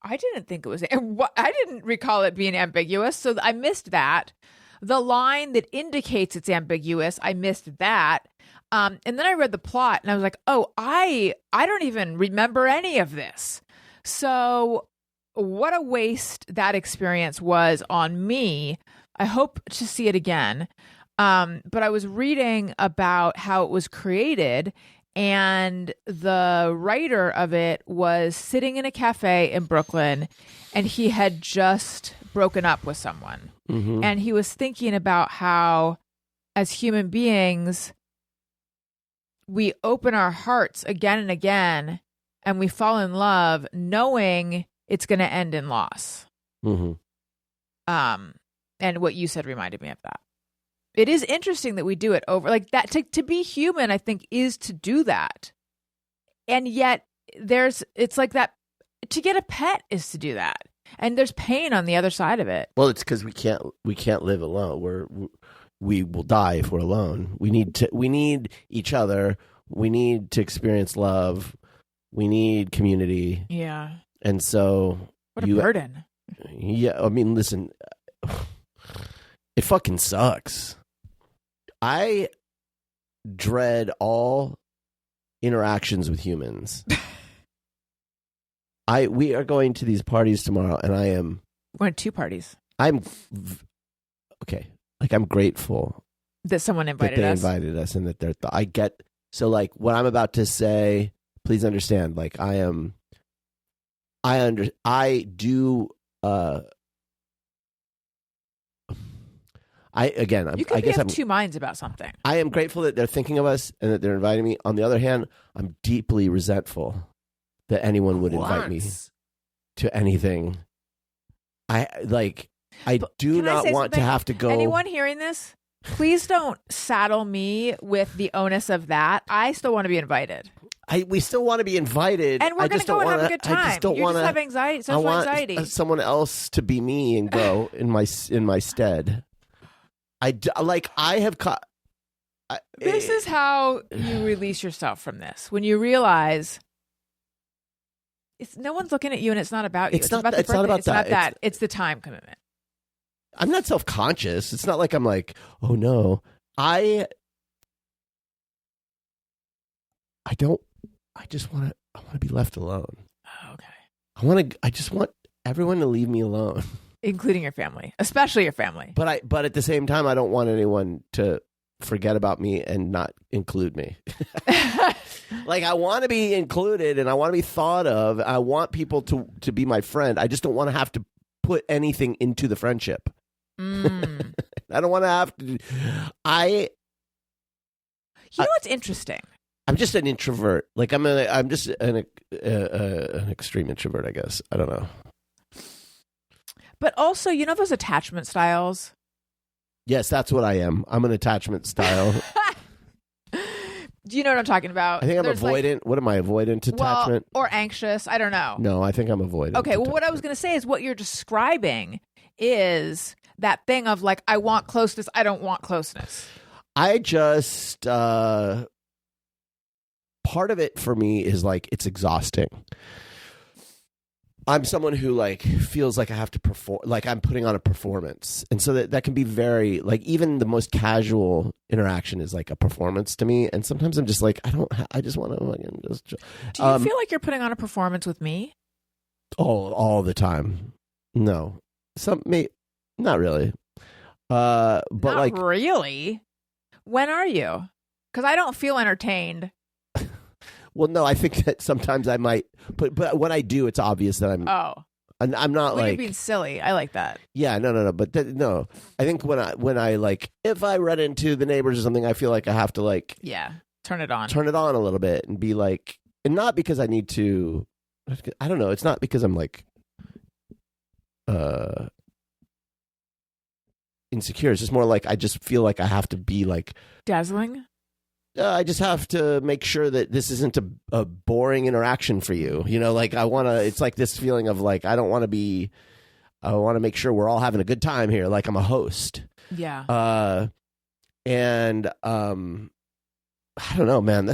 I didn't think it was, I didn't recall it being ambiguous, so I missed that. The line that indicates it's ambiguous, I missed that. And then I read the plot, and I was like, oh, I don't even remember any of this. So what a waste that experience was on me. I hope to see it again. But I was reading about how it was created, and the writer of it was sitting in a cafe in Brooklyn, and he had just broken up with someone. Mm-hmm. And he was thinking about how, as human beings, we open our hearts again and again, and we fall in love knowing it's going to end in loss. Mm-hmm. And what you said reminded me of that. It is interesting that we do it over like that. To be human, I think, is to do that. And yet it's like that. To get a pet is to do that. And there's pain on the other side of it. Well, it's because we can't live alone. We will die if we're alone. We need each other. We need to experience love. We need community. Yeah. And so what a burden. Yeah, I mean, listen, it fucking sucks. I dread all interactions with humans. We are going to these parties tomorrow, and I am going to 2 parties. Okay. Like, I'm grateful that someone invited us. Invited us, and that I get, so like what I'm about to say, please understand, like I You could I be guess of I'm two minds about something. I am grateful that they're thinking of us and that they're inviting me. On the other hand, I'm deeply resentful that anyone would invite me to anything. I do not want to have to go. Anyone hearing this, please don't saddle me with the onus of that. I still want to be invited. We still want to be invited, and we're going to go and have a good time. I just don't want to have anxiety. Social anxiety. Someone else to be me and go in my stead. This is how you release yourself from this. When you realize no one's looking at you and it's not about you. It's not about that. It's the time commitment. I'm not self-conscious. It's not like I'm like, oh no. I just want to be left alone. Oh, okay. I just want everyone to leave me alone. Including your family, especially your family. But at the same time, I don't want anyone to forget about me and not include me. Like, I want to be included and I want to be thought of. I want people to be my friend. I just don't want to have to put anything into the friendship. I don't want to have to. You know what's interesting? I'm just an introvert. Like, I'm just an extreme introvert, I guess. I don't know. But also, you know those attachment styles? Yes, that's what I am. I'm an attachment style. Do you know what I'm talking about? I think I'm avoidant. What am I, avoidant attachment? Or anxious. I don't know. No, I think I'm avoidant. Okay, well, what I was going to say is what you're describing is that thing of like, I want closeness, I don't want closeness. I just, part of it for me is like, it's exhausting. I'm someone who like feels like I have to perform, like I'm putting on a performance. And so that can be very, like, even the most casual interaction is like a performance to me. And sometimes I'm just like, I just want to just. Do you feel like you're putting on a performance with me? All the time. No. Not really. But not like. Really? When are you? Because I don't feel entertained. Well, no, I think that sometimes I might, but when I do, it's obvious that I'm. Oh, I'm not like you're being silly. I like that. Yeah, no. But no, I think when I like, if I run into the neighbors or something, I feel like I have to like, turn it on a little bit and be like, and not because I need to. I don't know. It's not because I'm like, insecure. It's just more like I just feel like I have to be like dazzling. I just have to make sure that this isn't a boring interaction for you. You know, like it's like this feeling of like, I want to make sure we're all having a good time here. Like I'm a host. Yeah. I don't know, man.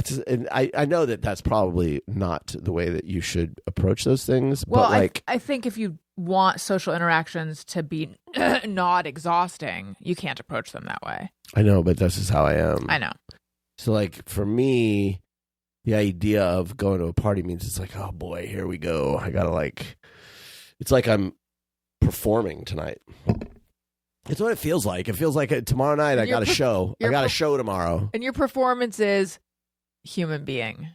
I know that that's probably not the way that you should approach those things. Well, but like, I think if you want social interactions to be not exhausting, you can't approach them that way. I know, but this is how I am. I know. So, like, for me, the idea of going to a party means it's like, oh, boy, here we go. I got to, like, it's like I'm performing tonight. It's what it feels like. It feels like tomorrow night I got a show. I got a show tomorrow. And your performance is human being.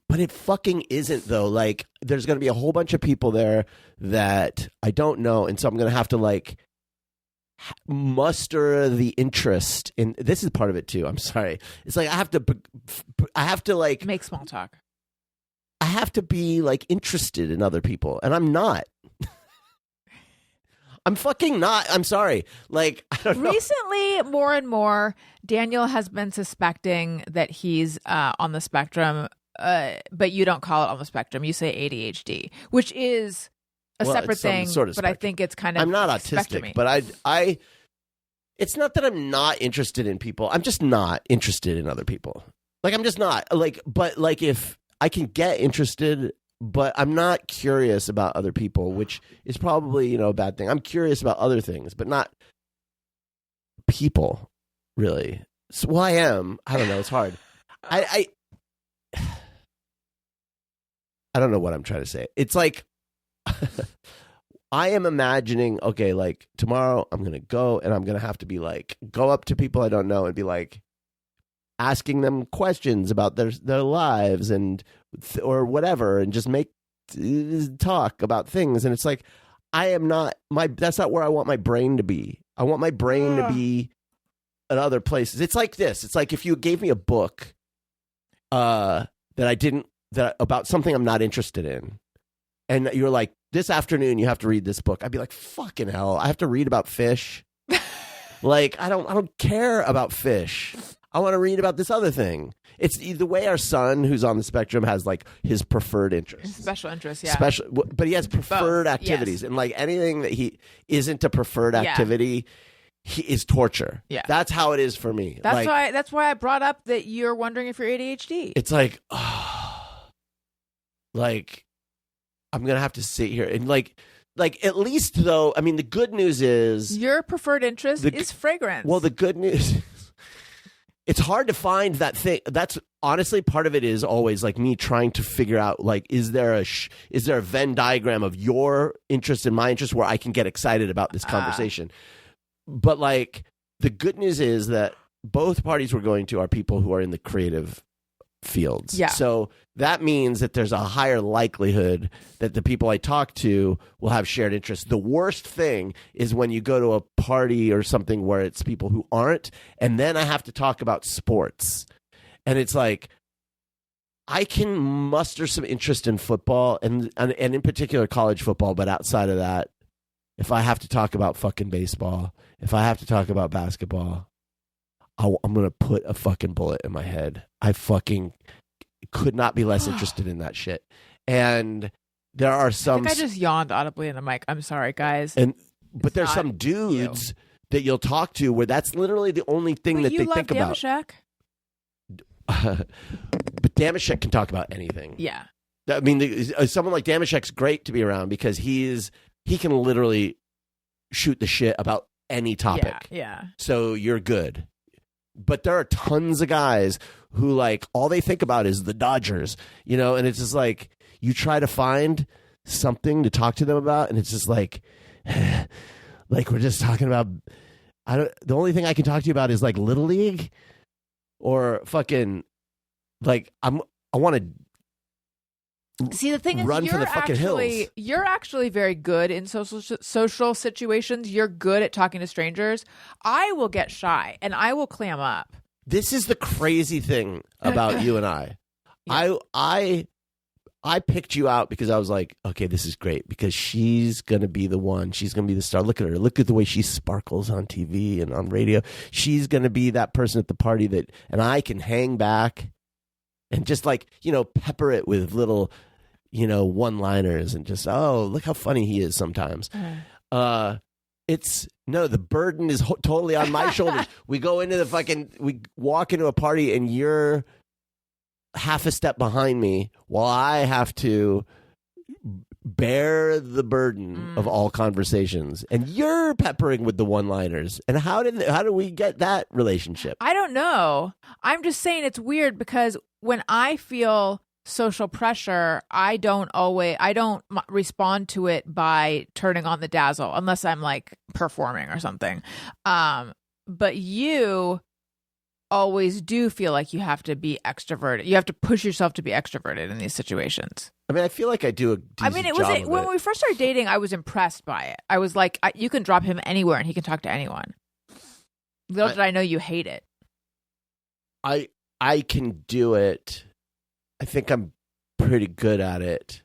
But it fucking isn't, though. Like, there's going to be a whole bunch of people there that I don't know. And so I'm going to have to, like, muster the interest in. This is part of it too. I'm sorry. It's like I have to like make small talk. I have to be like interested in other people, and I'm not. I'm fucking not. I'm sorry. Like, I don't know. Recently, more and more, Daniel has been suspecting that he's on the spectrum, but you don't call it on the spectrum. You say ADHD, which is a separate thing, sort of but I think it's kind of. I'm not autistic, but I. It's not that I'm not interested in people. I'm just not interested in other people. Like, I'm just not. Like, but like, if I can get interested, but I'm not curious about other people, which is probably, a bad thing. I'm curious about other things, but not people, really. So, well, I am. I don't know. It's hard. I don't know what I'm trying to say. It's like. I am imagining, okay, like tomorrow I'm going to go and I'm going to have to be like, go up to people I don't know and be like asking them questions about their lives or whatever, and just talk about things. And it's like, I am not that's not where I want my brain to be. I want my brain to be at other places. It's like this. It's like if you gave me a book that about something I'm not interested in, and you're like, this afternoon you have to read this book. I'd be like, fucking hell, I have to read about fish. Like, I don't care about fish. I want to read about this other thing. It's the way our son, who's on the spectrum, has like his preferred interests. Special interests, yeah. But he has preferred Both, activities. yes. And like anything that he isn't a preferred activity, he is torture. Yeah. That's how it is for me. That's why I brought up that you're wondering if you're ADHD. It's like, like, I'm going to have to sit here and like at least though, I mean, the good news is your preferred interest is fragrance. Well, the good news it's hard to find that thing. That's honestly part of it is always like me trying to figure out like is there a Venn diagram of your interest and my interest where I can get excited about this conversation. But like the good news is that both parties we're going to are people who are in the creative fields. Yeah. So that means that there's a higher likelihood that the people I talk to will have shared interests. The worst thing is when you go to a party or something where it's people who aren't, and then I have to talk about sports. And it's like, I can muster some interest in football and in particular college football, but outside of that, if I have to talk about fucking baseball, if I have to talk about basketball, I'm going to put a fucking bullet in my head. I fucking could not be less interested in that shit. And there are some... I think I just yawned audibly in the mic. I'm sorry, guys. But there's some dudes that you'll talk to where that's literally the only thing that they think about. Damashek? But Damashek can talk about anything. Yeah. I mean, someone like Damashek's great to be around because he can literally shoot the shit about any topic. Yeah. So you're good. But there are tons of guys who like all they think about is the Dodgers, you know, and it's just like you try to find something to talk to them about, and it's just like we're just talking about. The only thing I can talk to you about is like Little League, or fucking like I want to. See, the thing is, run for the fucking hills. You're actually very good in social situations. You're good at talking to strangers. I will get shy and I will clam up. This is the crazy thing about you and I. Yeah. I picked you out because I was like, okay, this is great because she's gonna be the one. She's gonna be the star. Look at her. Look at the way she sparkles on TV and on radio. She's gonna be that person at the party and I can hang back. And just like, you know, pepper it with little, you know, one-liners and just, oh, look how funny he is sometimes. The burden is totally on my shoulders. We walk into a party and you're half a step behind me while I have to bear the burden of all conversations. And you're peppering with the one-liners. And how do we get that relationship? I don't know. I'm just saying it's weird because when I feel social pressure, I don't respond to it by turning on the dazzle unless I'm like performing or something. But you always do feel like you have to be extroverted. You have to push yourself to be extroverted in these situations. I mean, I feel like I do a decent job of when it. we first started dating, I was impressed by it. I was like, you can drop him anywhere and he can talk to anyone. Little did I know you hate it. I can do it. I think I'm pretty good at it,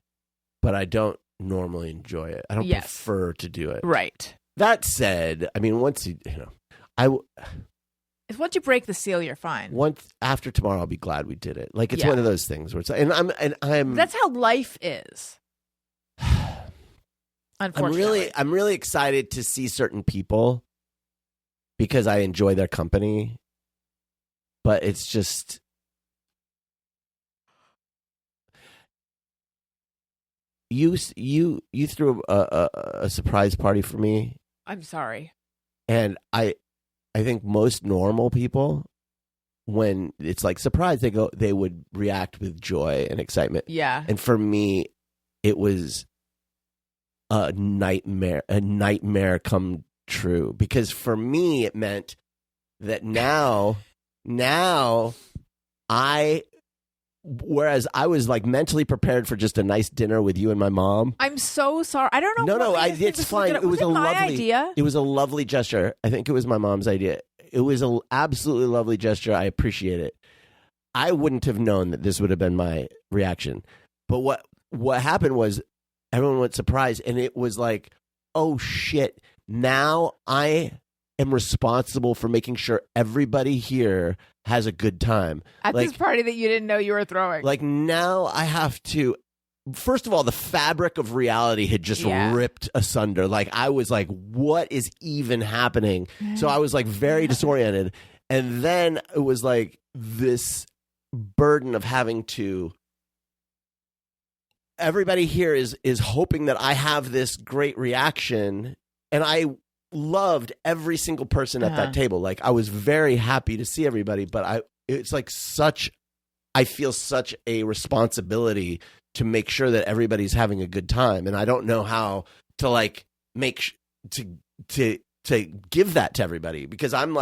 but I don't normally enjoy it. I don't prefer to do it. Right. That said, I mean, once you you break the seal, you're fine. Once after tomorrow, I'll be glad we did it. Like it's one of those things where it's I'm. That's how life is. Unfortunately, I'm really excited to see certain people because I enjoy their company, but it's just. You threw a surprise party for me. I'm sorry. And I think most normal people, when it's like surprise, they would react with joy and excitement. Yeah. And for me, it was a nightmare come true, because for me it meant that now I Whereas I was like mentally prepared for just a nice dinner with you and my mom. I'm so sorry. I don't know. No, it's fine. It was a my lovely idea. It was a lovely gesture. I think it was my mom's idea. It was an absolutely lovely gesture. I appreciate it. I wouldn't have known that this would have been my reaction. But what happened was everyone went surprised, and it was like, oh shit, now I am responsible for making sure everybody here has a good time. At this party that you didn't know you were throwing. Like now I have to, first of all, the fabric of reality had just ripped asunder. Like I was like, what is even happening? So I was like very disoriented. And then it was like this burden of having to, everybody here is hoping that I have this great reaction. And I loved every single person at that table. Like I was very happy to see everybody, but it's like I feel such a responsibility to make sure that everybody's having a good time. And I don't know how to like to give that to everybody, because I'm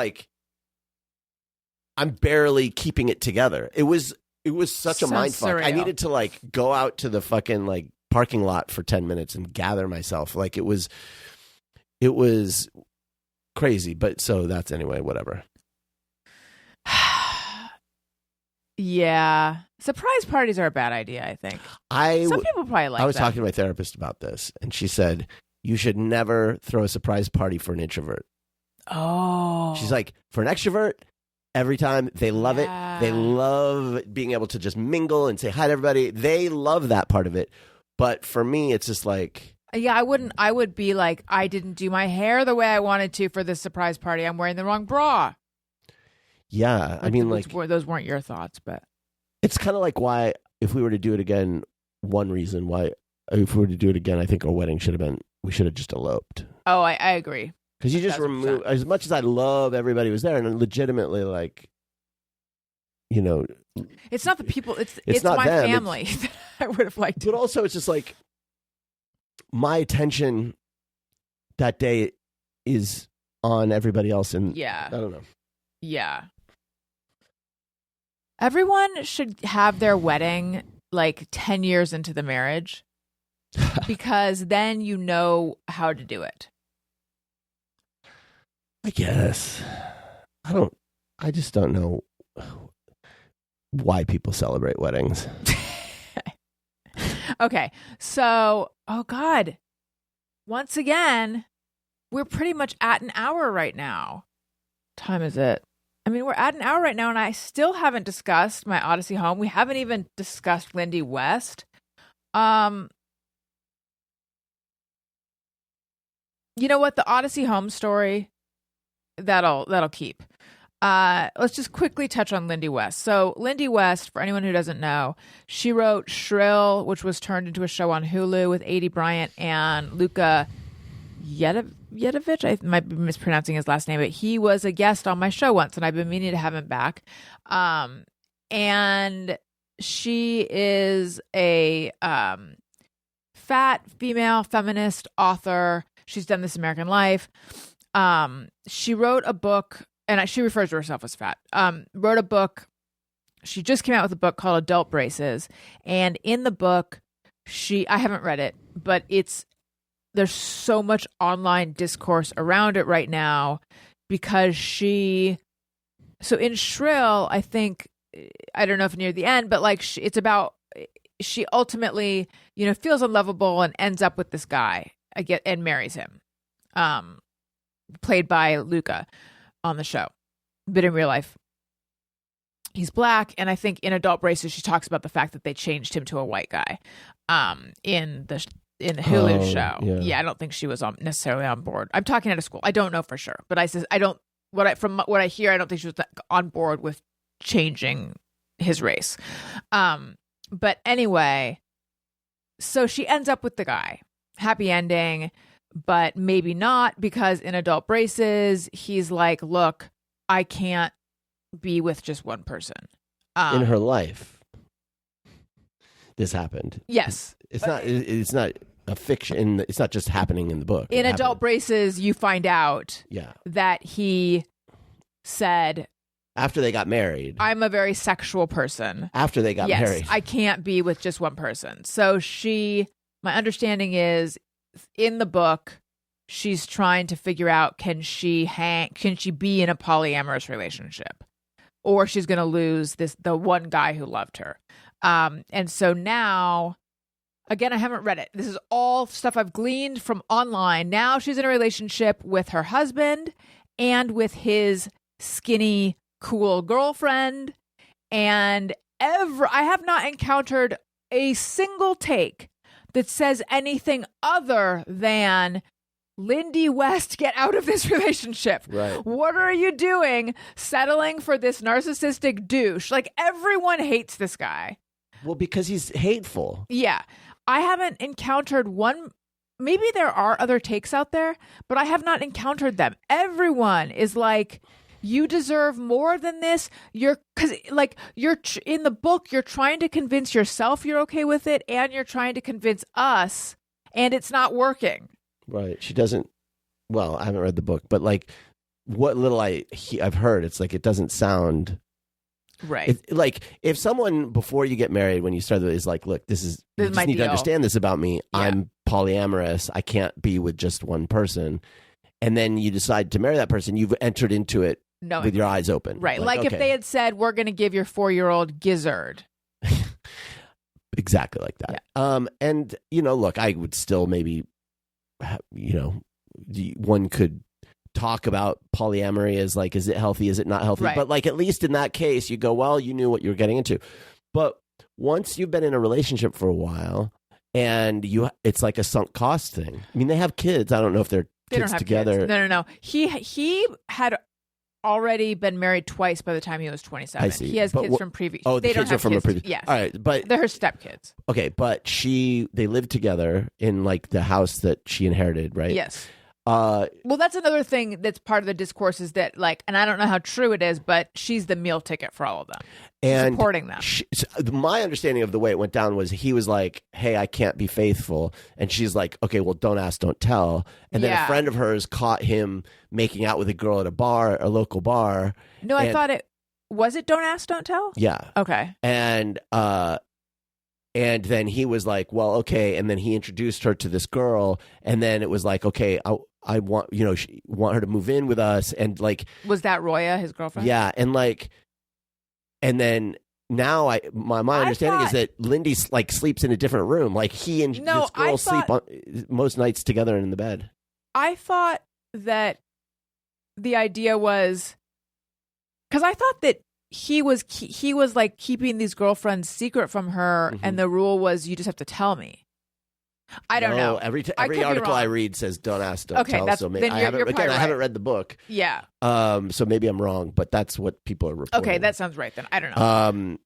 barely keeping it together. It was such a mind fuck. I needed to like go out to the fucking like parking lot for 10 minutes and gather myself. Like it was crazy, but so that's anyway, whatever. Yeah. Surprise parties are a bad idea, I think. Some people probably like that. I was talking to my therapist about this, and she said, you should never throw a surprise party for an introvert. Oh. She's like, for an extrovert, every time they love it. They love being able to just mingle and say hi to everybody. They love that part of it. But for me, it's just like... Yeah, I would be like, I didn't do my hair the way I wanted to for this surprise party. I'm wearing the wrong bra. Yeah, I mean, like... Those weren't your thoughts, but... It's kind of like why, if we were to do it again, one reason why, if we were to do it again, I think our wedding we should have just eloped. Oh, I agree. Because you just remove, as much as I love everybody was there, and legitimately, like, you know... It's not the people, it's not my them, family that I would have liked to. But also, it's just like, my attention that day is on everybody else, and I don't know. Yeah. Everyone should have their wedding like 10 years into the marriage, because then you know how to do it. I guess. I just don't know why people celebrate weddings. Okay. So, oh God. Once again, we're pretty much at an hour right now. What time is it? I mean, we're at an hour right now, and I still haven't discussed my Odyssey home. We haven't even discussed Lindy West. You know what? The Odyssey home story, that'll keep. Let's just quickly touch on Lindy West. So Lindy West, for anyone who doesn't know, she wrote Shrill, which was turned into a show on Hulu with Adie Bryant and Luka Yedovich. I might be mispronouncing his last name, but he was a guest on my show once, and I've been meaning to have him back. And she is a fat female feminist author. She's done This American Life. She wrote a book, and she refers to herself as fat. Wrote a book. She just came out with a book called Adult Braces, and in the book, I haven't read it, but there's so much online discourse around it right now, because so in Shrill, I think, I don't know if near the end, but like it's about, she ultimately, feels unlovable and ends up with this guy and marries him, played by Luka on the show, but in real life, he's black. And I think in Adult Braces, she talks about the fact that they changed him to a white guy, in the Hulu show. Yeah, I don't think she was necessarily on board. I'm talking out of school. I don't know for sure, but from what I hear, I don't think she was on board with changing his race. But anyway, so she ends up with the guy. Happy ending, but maybe not, because in Adult Braces, he's like, look, I can't be with just one person. In her life, this happened. Yes. It's not a fiction. It's not just happening in the book. In Adult Braces, you find out that he said, After they got married. I'm a very sexual person. After they got married. I can't be with just one person. So my understanding is in the book, she's trying to figure out, can she be in a polyamorous relationship, or she's going to lose the one guy who loved her. And so now, again, I haven't read it. This is all stuff I've gleaned from online. Now she's in a relationship with her husband and with his skinny, cool girlfriend. And I have not encountered a single take that says anything other than, Lindy West, get out of this relationship. Right. What are you doing settling for this narcissistic douche? Like, everyone hates this guy. Well, because he's hateful. Yeah. I haven't encountered one. Maybe there are other takes out there, but I have not encountered them. Everyone is like, you deserve more than this. In the book, you're trying to convince yourself you're okay with it, and you're trying to convince us, and it's not working. Right. She doesn't. Well, I haven't read the book, but like what little I've heard, it's like it doesn't sound right. Like if someone before you get married, when you start, is like, look, you just need to understand this about me. Yeah. I'm polyamorous. I can't be with just one person. And then you decide to marry that person. You've entered into it with your eyes open. Right. Like if they had said, we're going to give your 4-year-old gizzard. Exactly like that. Yeah. And look, I would still maybe. One could talk about polyamory as like, is it healthy? Is it not healthy? Right. But like, at least in that case, you go, well, you knew what you were getting into. But once you've been in a relationship for a while and it's like a sunk cost thing. I mean, they have kids. I don't know if they're kids together. Kids. No. He had already been married twice by the time he was 27. I see. He has kids from previous. Oh, the kids are from a previous. Yes. All right, but they're her stepkids. Okay, but they lived together in like the house that she inherited, right? Yes. Well, that's another thing that's part of the discourse is that, like, and I don't know how true it is, but she's the meal ticket for all of them. And supporting them. My understanding of the way it went down was he was like, hey, I can't be faithful. And she's like, okay, well, don't ask, don't tell. And then a friend of hers caught him making out with a girl at a local bar. No, I thought was it don't ask, don't tell? Yeah. Okay. And then he was like, well, okay. And then he introduced her to this girl. And then it was like, okay, I want, want her to move in with us. And like, was that Roya, his girlfriend? Yeah. And like, and then now my understanding is that Lindy like sleeps in a different room. Like he and this girl sleep most nights together in the bed. I thought that the idea was, because I thought that he was like keeping these girlfriends secret from her, and the rule was you just have to tell me. I don't know. Every article I read says don't ask, don't tell. So maybe I haven't read the book. Yeah. So maybe I'm wrong, but that's what people are reporting. Okay, that sounds right then. I don't know.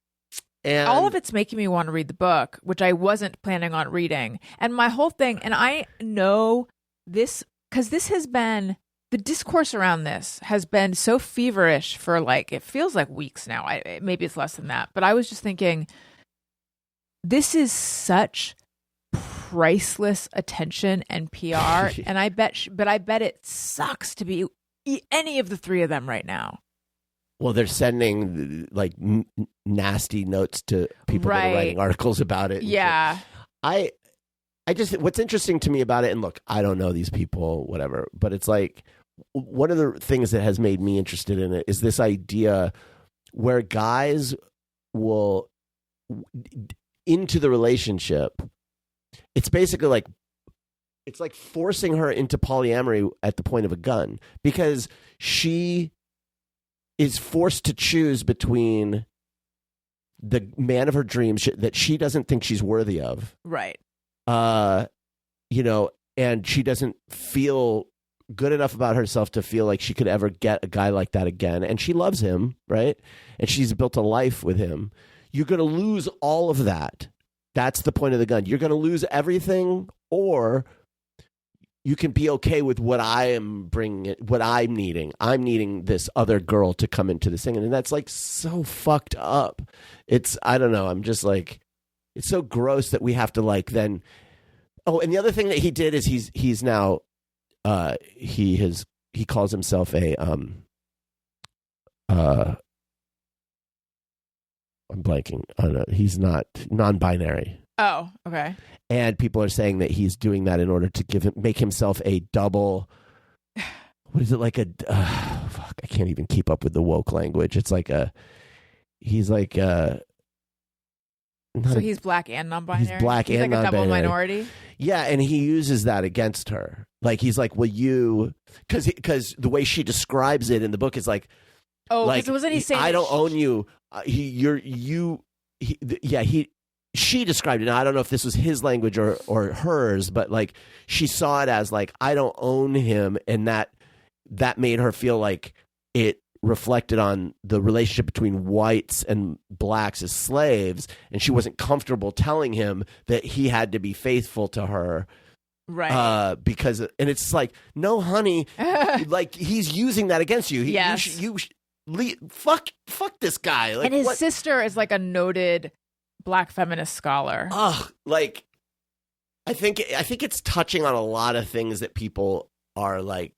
And all of it's making me want to read the book, which I wasn't planning on reading. And my whole thing, and I know this because this has been, the discourse around this has been so feverish for like, it feels like weeks now. Maybe it's less than that. But I was just thinking, this is such priceless attention and PR. And I bet it sucks to be any of the three of them right now. Well, they're sending like nasty notes to people that are writing articles about it. Yeah. I just, what's interesting to me about it, and look, I don't know these people, whatever, but it's like, one of the things that has made me interested in it is this idea where guys will, into the relationship, it's basically like, it's like forcing her into polyamory at the point of a gun, because she is forced to choose between the man of her dreams that she doesn't think she's worthy of. Right. And she doesn't feel good enough about herself to feel like she could ever get a guy like that again. And she loves him, right? And she's built a life with him. You're going to lose all of that. That's the point of the gun. You're going to lose everything, or you can be okay with what I am bringing, what I'm needing. I'm needing this other girl to come into this thing. And that's like so fucked up. I don't know. I'm just like, it's so gross that we have to like then. Oh, and the other thing that he did is he's now, he calls himself a I'm blanking. He's not non-binary. Oh, okay. And people are saying that he's doing that in order to make himself a double. What is it like fuck, I can't even keep up with the woke language. It's like he's like he's black and non-binary. He's black he's and like non-binary. A double minority. Yeah, and he uses that against her. Like he's like, well, you, because the way she describes it in the book is like, oh, because wasn't he saying I don't own you. She described it. Now I don't know if this was his language or hers, but like she saw it as like I don't own him, and that made her feel like it reflected on the relationship between whites and blacks as slaves, and she wasn't comfortable telling him that he had to be faithful to her. Right. And it's like, no, honey, like he's using that against you. Yes. Fuck this guy. Like, and his sister is like a noted black feminist scholar. Like I think it's touching on a lot of things that people are like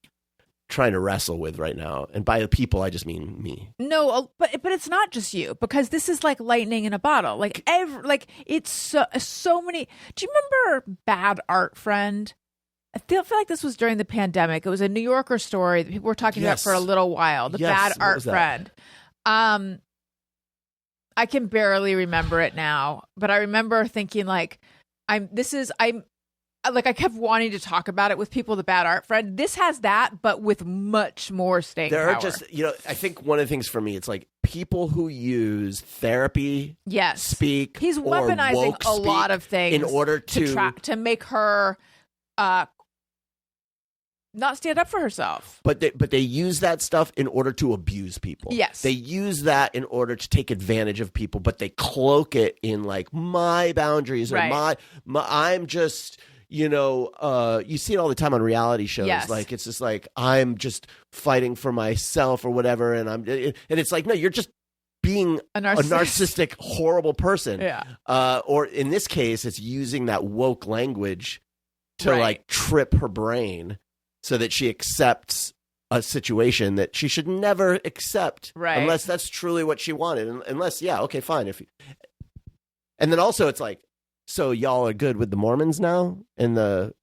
trying to wrestle with right now, and by the people I just mean me. No, but it's not just you, because this is like lightning in a bottle. Like it's so many. Do you remember Bad Art Friend? I feel like this was during the pandemic. It was a New Yorker story that people were talking about for a little while. The Bad Art Friend. I can barely remember it now, but I remember thinking like, I kept wanting to talk about it with people. The Bad Art Friend. This has that, but with much more staying power. There are just, I think one of the things for me, it's like people who use therapy, speak. He's weaponizing a lot of things in order to make her not stand up for herself. But they use that stuff in order to abuse people. Yes. They use that in order to take advantage of people, but they cloak it in like my boundaries or my I'm just, you see it all the time on reality shows. Yes. Like it's just like I'm just fighting for myself or whatever, and it's like, no, you're just being a narcissistic, horrible person. Yeah. Or in this case, it's using that woke language to like trip her brain, so that she accepts a situation that she should never accept, unless that's truly what she wanted. Unless, okay, fine. And then also it's like, so y'all are good with the Mormons now and the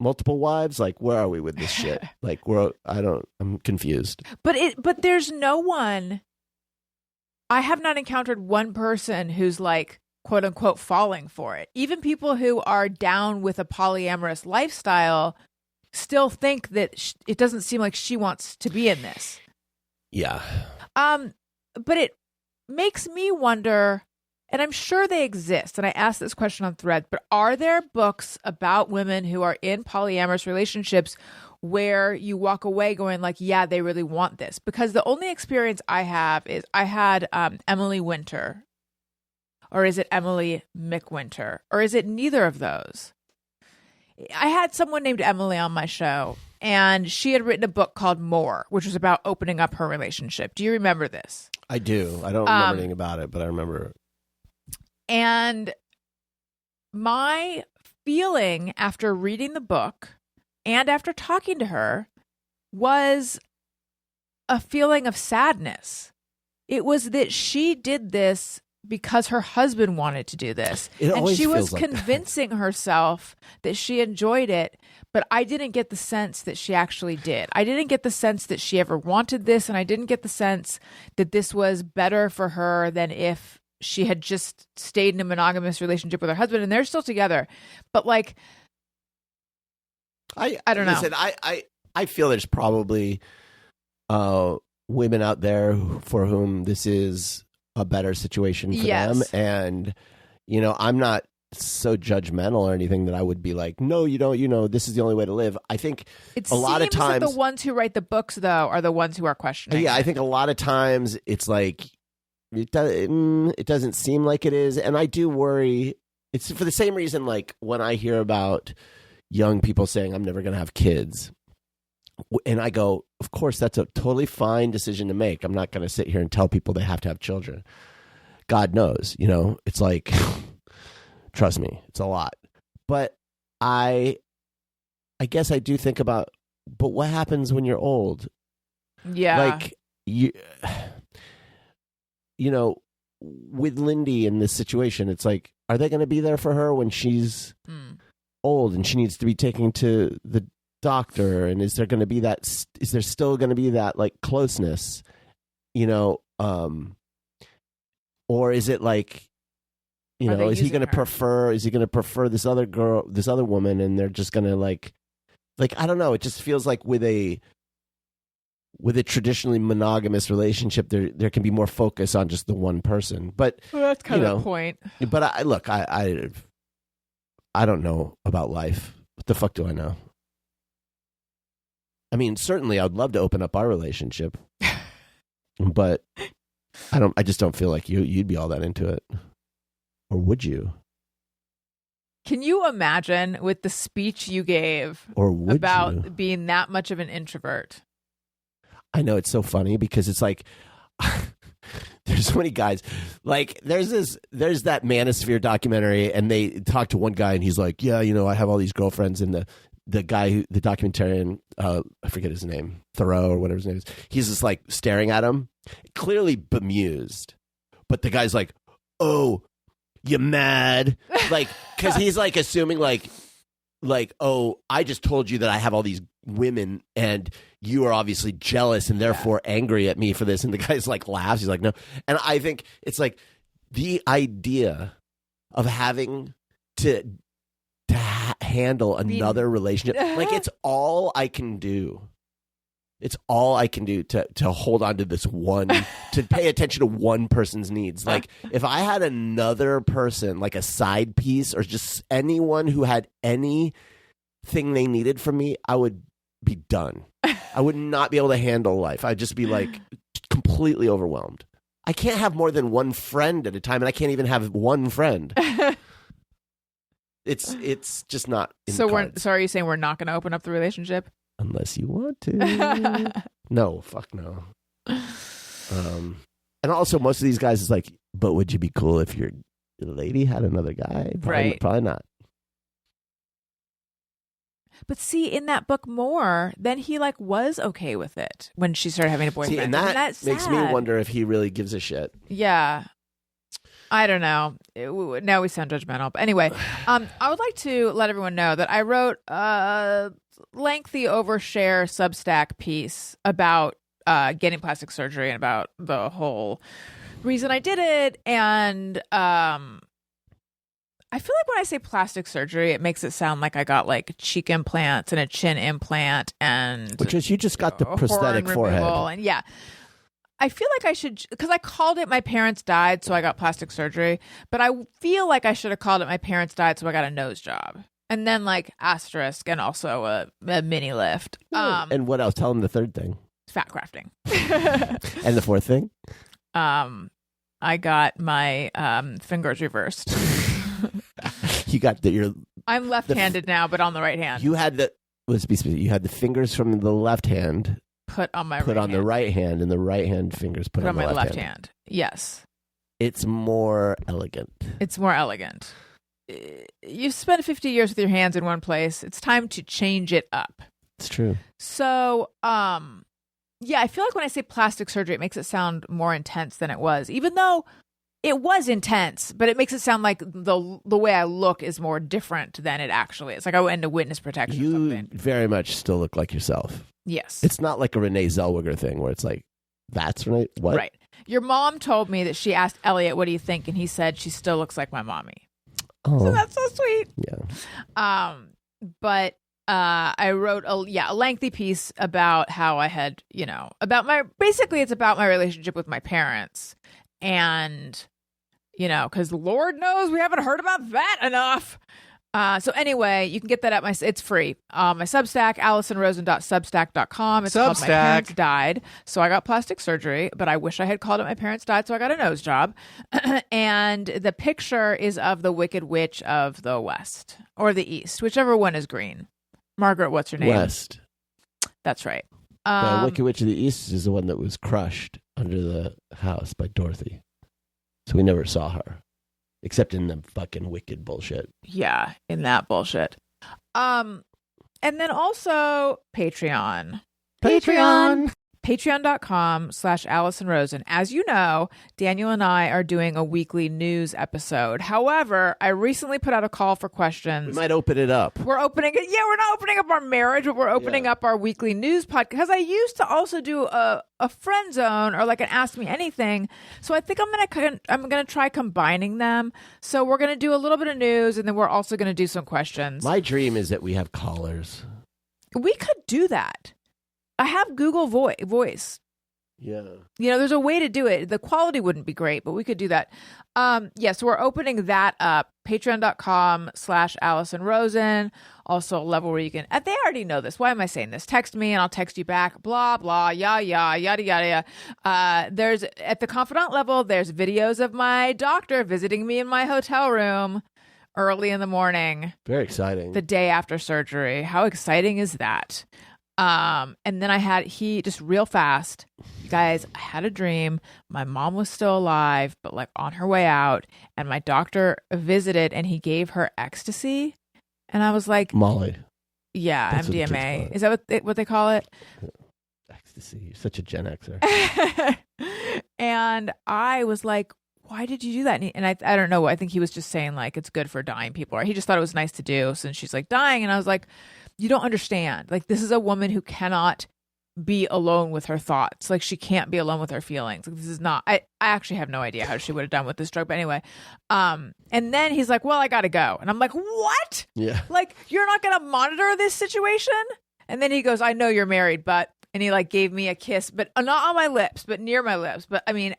multiple wives? Like, where are we with this shit? Like, I'm confused. But there's no one. I have not encountered one person who's like, quote unquote, falling for it. Even people who are down with a polyamorous lifestyle still think that it doesn't seem like she wants to be in this. Yeah. But it makes me wonder, and I'm sure they exist, and I asked this question on Thread, but are there books about women who are in polyamorous relationships where you walk away going like, yeah, they really want this? Because the only experience I have is I had Emily Winter, or is it Emily McWinter, or is it neither of those? I had someone named Emily on my show, and she had written a book called More, which was about opening up her relationship. Do you remember this? I do. I don't remember anything about it, but I remember it. And my feeling after reading the book and after talking to her was a feeling of sadness. It was that she did this because her husband wanted to do this. And she was convincing herself that she enjoyed it, but I didn't get the sense that she actually did. I didn't get the sense that she ever wanted this, and I didn't get the sense that this was better for her than if she had just stayed in a monogamous relationship with her husband, and they're still together. But like, I don't know. Listen, I feel there's probably women out there for whom this is a better situation for them, and I'm not so judgmental or anything that I would be like, no, you don't, this is the only way to live. I think a lot of times that the ones who write the books though are the ones who are questioning. I think a lot of times it's like it doesn't seem like it is, and I do worry. It's for the same reason, like when I hear about young people saying I'm never going to have kids, and I go, of course, that's a totally fine decision to make. I'm not going to sit here and tell people they have to have children. God knows, it's like, trust me, it's a lot. But I guess I do think about, but what happens when you're old? Yeah. Like, with Lindy in this situation, it's like, are they going to be there for her when she's old and she needs to be taken to the doctor? And is there going to be that? Is there still going to be that like closeness? You know, or is it like, you know, is he going to prefer? Is he going to prefer this other girl, this other woman, and they're just going to like I don't know. It just feels like with a traditionally monogamous relationship, there can be more focus on just the one person. But that's kind of the point. But I don't know about life. What the fuck do I know? I mean, certainly I'd love to open up our relationship, but I just don't feel like you'd be all that into it. Or would you? Can you imagine with the speech you gave about being that much of an introvert? I know, it's so funny because it's like there's so many guys. Like there's that Manosphere documentary, and they talk to one guy, and he's like, yeah, you know, I have all these girlfriends, and the guy the documentarian, I forget his name, Thoreau or whatever his name is, he's just like staring at him, clearly bemused, but the guy's like, oh, you mad? Like, because he's like assuming like, oh, I just told you that I have all these women and you are obviously jealous and therefore angry at me for this. And the guy's like laughs. He's like, no. And I think it's like the idea of having to handle another relationship. Like it's all I can do. It's all I can do to hold on to this one, to pay attention to one person's needs. Like if I had another person, like a side piece or just anyone who had anything they needed from me, I would be done. I would not be able to handle life. I'd just be like completely overwhelmed. I can't have more than one friend at a time, and I can't even have one friend. It's just not in the cards. So are you saying we're not going to open up the relationship? Unless you want to. No, fuck no. And also, most of these guys is like, but would you be cool if your lady had another guy? Probably not. But see, in that book more, then he like was okay with it when she started having a boyfriend. See, and that makes me wonder if he really gives a shit. Yeah. I don't know. Now we sound judgmental. But anyway, I would like to let everyone know that I wrote a lengthy overshare Substack piece about getting plastic surgery and about the whole reason I did it. And I feel like when I say plastic surgery, it makes it sound like I got like cheek implants and a chin implant and which is you just got the prosthetic forehead. And yeah. I feel like I should, because I called it my parents died, so I got plastic surgery. But I feel like I should have called it my parents died, so I got a nose job. And then like asterisk and also a mini lift. And what else? Tell them the third thing. Fat grafting. And the fourth thing? I got my fingers reversed. You got your. I'm left-handed now, but on the right hand. You had let's be specific. You had the fingers from the left hand put on the right hand, and the right hand fingers put on my the left hand. Yes. It's more elegant. You've spent 50 years with your hands in one place. It's time to change it up. It's true. So, yeah, I feel like when I say plastic surgery, it makes it sound more intense than it was, even though it was intense, but it makes it sound like the way I look is more different than it actually is. Like I went into witness protection or something. You very much still look like yourself. Yes. It's not like a Renee Zellweger thing where it's like, that's Renee? What? Right. Your mom told me that she asked Elliot, what do you think? And he said, she still looks like my mommy. Oh. So that's so sweet. Yeah. But I wrote a lengthy piece about how I had, basically it's about my relationship with my parents. And, because Lord knows we haven't heard about that enough. So anyway, you can get that at it's free. My Substack, AlisonRosen.substack.com. It's called My Parents Died. So I got plastic surgery, but I wish I had called it My Parents Died, so I got a nose job. And the picture is of the Wicked Witch of the West or the East, whichever one is green. Margaret, what's your name? West. That's right. The Wicked Witch of the East is the one that was crushed under the house by Dorothy. So we never saw her. Except in the fucking wicked bullshit. Yeah, in that bullshit. And then also Patreon. Patreon.com/Alison Rosen. As you know, Daniel and I are doing a weekly news episode. However, I recently put out a call for questions. We might open it up. We're opening it. Yeah, we're not opening up our marriage, but we're opening up our weekly news podcast. Because I used to also do a friend zone or like an Ask Me Anything. So I think I'm gonna try combining them. So we're gonna do a little bit of news, and then we're also gonna do some questions. My dream is that we have callers. We could do that. I have Google Voice. Yeah. There's a way to do it. The quality wouldn't be great, but we could do that. So we're opening that up. Patreon.com/Alison Rosen. Also a level where you can, they already know this. Why am I saying this? Text me and I'll text you back. Blah, blah, yada, yada. There's, at the confidant level, there's videos of my doctor visiting me in my hotel room early in the morning. Very exciting. The day after surgery. How exciting is that? And then just real fast, you guys, I had a dream. My mom was still alive, but like on her way out, and my doctor visited and he gave her ecstasy. And I was like, Molly. Yeah, That's MDMA. Is that what they call it? Ecstasy. You're such a Gen Xer. And I was like, why did you do that? And I don't know. I think he was just saying like, it's good for dying people. Or he just thought it was nice to do since she's like dying. And I was like, you don't understand. Like, this is a woman who cannot be alone with her thoughts. Like, she can't be alone with her feelings. Like, this is not, I actually have no idea how she would have done with this drug. But anyway, and then he's like, well, I got to go. And I'm like, what? Yeah. Like, you're not going to monitor this situation? And then he goes, I know you're married, but, and he like gave me a kiss, but not on my lips, but near my lips. But I mean,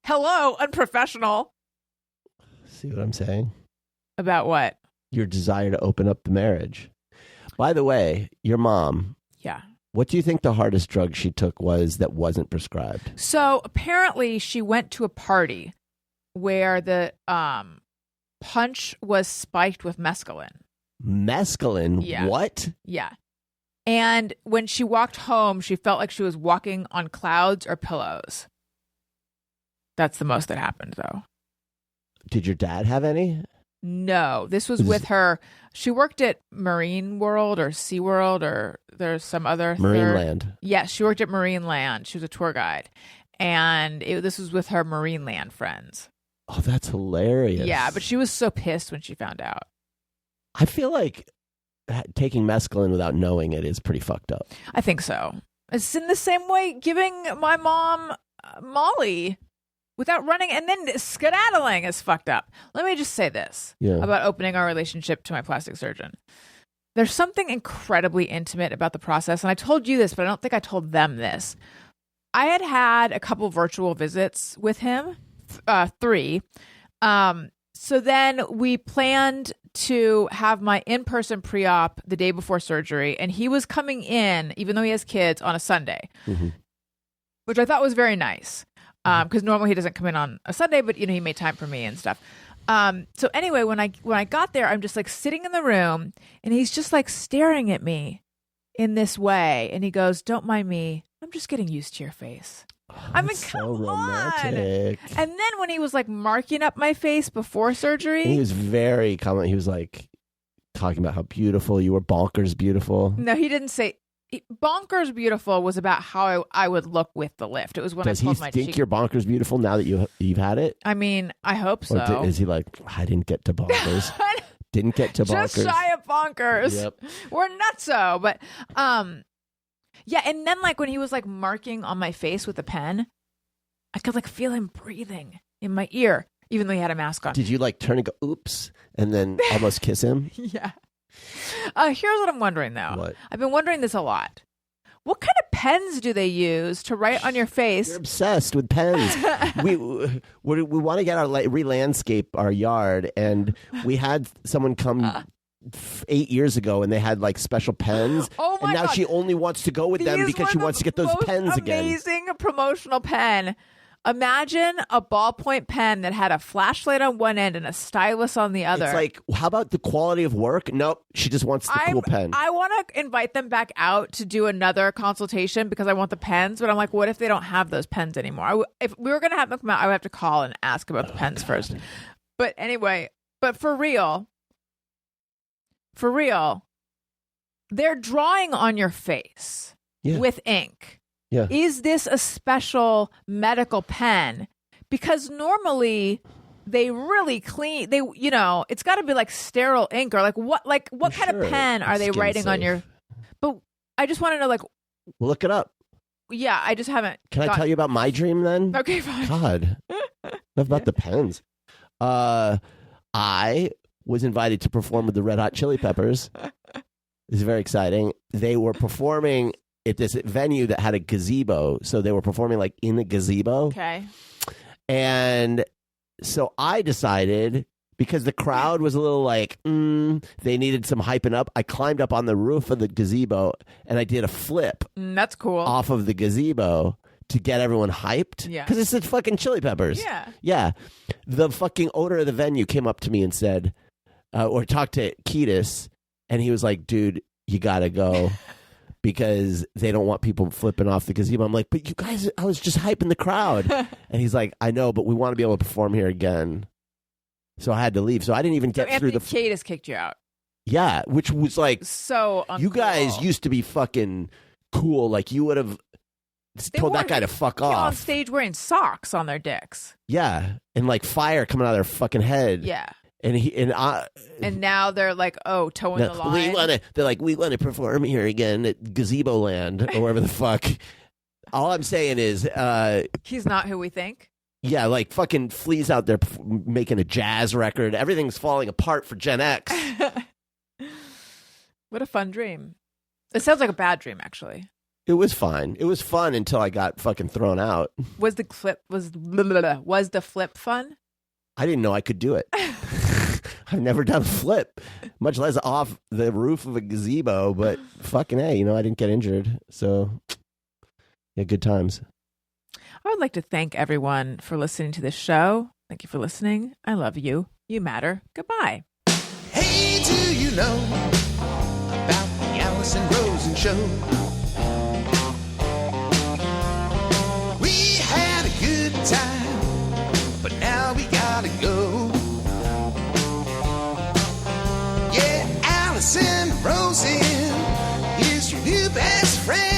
hello, unprofessional. See what I'm saying? About what? Your desire to open up the marriage. By the way, your mom. Yeah. What do you think the hardest drug she took was that wasn't prescribed? So apparently she went to a party where the punch was spiked with mescaline. Mescaline? Yeah. What? Yeah. And when she walked home, she felt like she was walking on clouds or pillows. That's the most that happened, though. Did your dad have any? No, this was with her. She worked at Marine World or Sea World, or there's some other Marineland. Yes, she worked at Marineland. She was a tour guide, and this was with her Marineland friends. Oh, that's hilarious. Yeah, but she was so pissed when she found out. I feel like taking mescaline without knowing it is pretty fucked up. I think so. It's in the same way giving my mom Molly without running and then skedaddling is fucked up. Let me just say this about opening our relationship to my plastic surgeon. There's something incredibly intimate about the process. And I told you this, but I don't think I told them this. I had a couple virtual visits with him, 3. So then we planned to have my in-person pre-op the day before surgery. And he was coming in, even though he has kids, on a Sunday, which I thought was very nice. Because normally he doesn't come in on a Sunday, but he made time for me and stuff. So anyway, when I got there, I'm just like sitting in the room, and he's just like staring at me in this way, and he goes, "Don't mind me. I'm just getting used to your face." I mean, come on. And then when he was like marking up my face before surgery, he was very common. He was like talking about how beautiful you were, bonkers beautiful. No, he didn't say. Bonkers beautiful was about how I would look with the lift. It was when Does I pulled he my think cheek. you're bonkers beautiful now that you've had it? I mean, I hope so. Or is he like, I didn't get to bonkers? Didn't get to bonkers. Just shy of bonkers. Yep. We're nutso. But yeah, and then like when he was like marking on my face with a pen, I could like feel him breathing in my ear, even though he had a mask on. Did you like turn and go, oops, and then almost kiss him? Yeah. Here's what I'm wondering, though. What? I've been wondering this a lot. What kind of pens do they use to write on your face? You're obsessed with pens. we want to get our re-landscape our yard, and we had someone come 8 years ago, and they had like special pens. Oh my and now God. she only wants to go with them because she wants to get those pens again. Amazing promotional pen. Imagine a ballpoint pen that had a flashlight on one end and a stylus on the other. It's like, how about the quality of work? Nope, she just wants the cool pen. I want to invite them back out to do another consultation because I want the pens, but I'm like, what if they don't have those pens anymore? If we were going to have them come out, I would have to call and ask about the pens first. But anyway, for real, they're drawing on your face with ink. Yeah. Is this a special medical pen? Because normally they really clean. They, it's got to be like sterile ink or what kind of pen are they writing on your? But I just want to know, We'll look it up. Yeah, I just haven't. Can I tell you about my dream then? Okay, fine. God, enough about the pens. I was invited to perform with the Red Hot Chili Peppers. This is very exciting. They were performing at this venue that had a gazebo, so they were performing in a gazebo. Okay. And so I decided, because the crowd was a little they needed some hyping up, I climbed up on the roof of the gazebo and I did a flip. That's cool. Off of the gazebo to get everyone hyped. Yeah. Because it's the fucking Chili Peppers. Yeah. Yeah. The fucking owner of the venue came up to me and said, or talked to Ketis, and he was like, dude, you gotta go. Because they don't want people flipping off the gazebo. I'm like, but you guys, I was just hyping the crowd. And he's like, I know, but we want to be able to perform here again. So I had to leave. So I didn't even get through the. Kiedis kicked you out. Yeah, which was so uncool. You guys used to be fucking cool. You would have told that guy to fuck off. On stage wearing socks on their dicks. Yeah, and fire coming out of their fucking head. Yeah. And now they're towing the line. We want to perform here again at Gazebo Land or wherever the fuck. All I'm saying is, he's not who we think. Yeah, fucking Flea's out there making a jazz record. Everything's falling apart for Gen X. What a fun dream! It sounds like a bad dream, actually. It was fine. It was fun until I got fucking thrown out. Was the flip fun? I didn't know I could do it. I've never done a flip, much less off the roof of a gazebo, but fucking hey, I didn't get injured. So, yeah, good times. I would like to thank everyone for listening to this show. Thank you for listening. I love you. You matter. Goodbye. Hey, do you know about the Alison Rosen show? We had a good time, but now we gotta go. Yeah, Alison Rosen is your new best friend.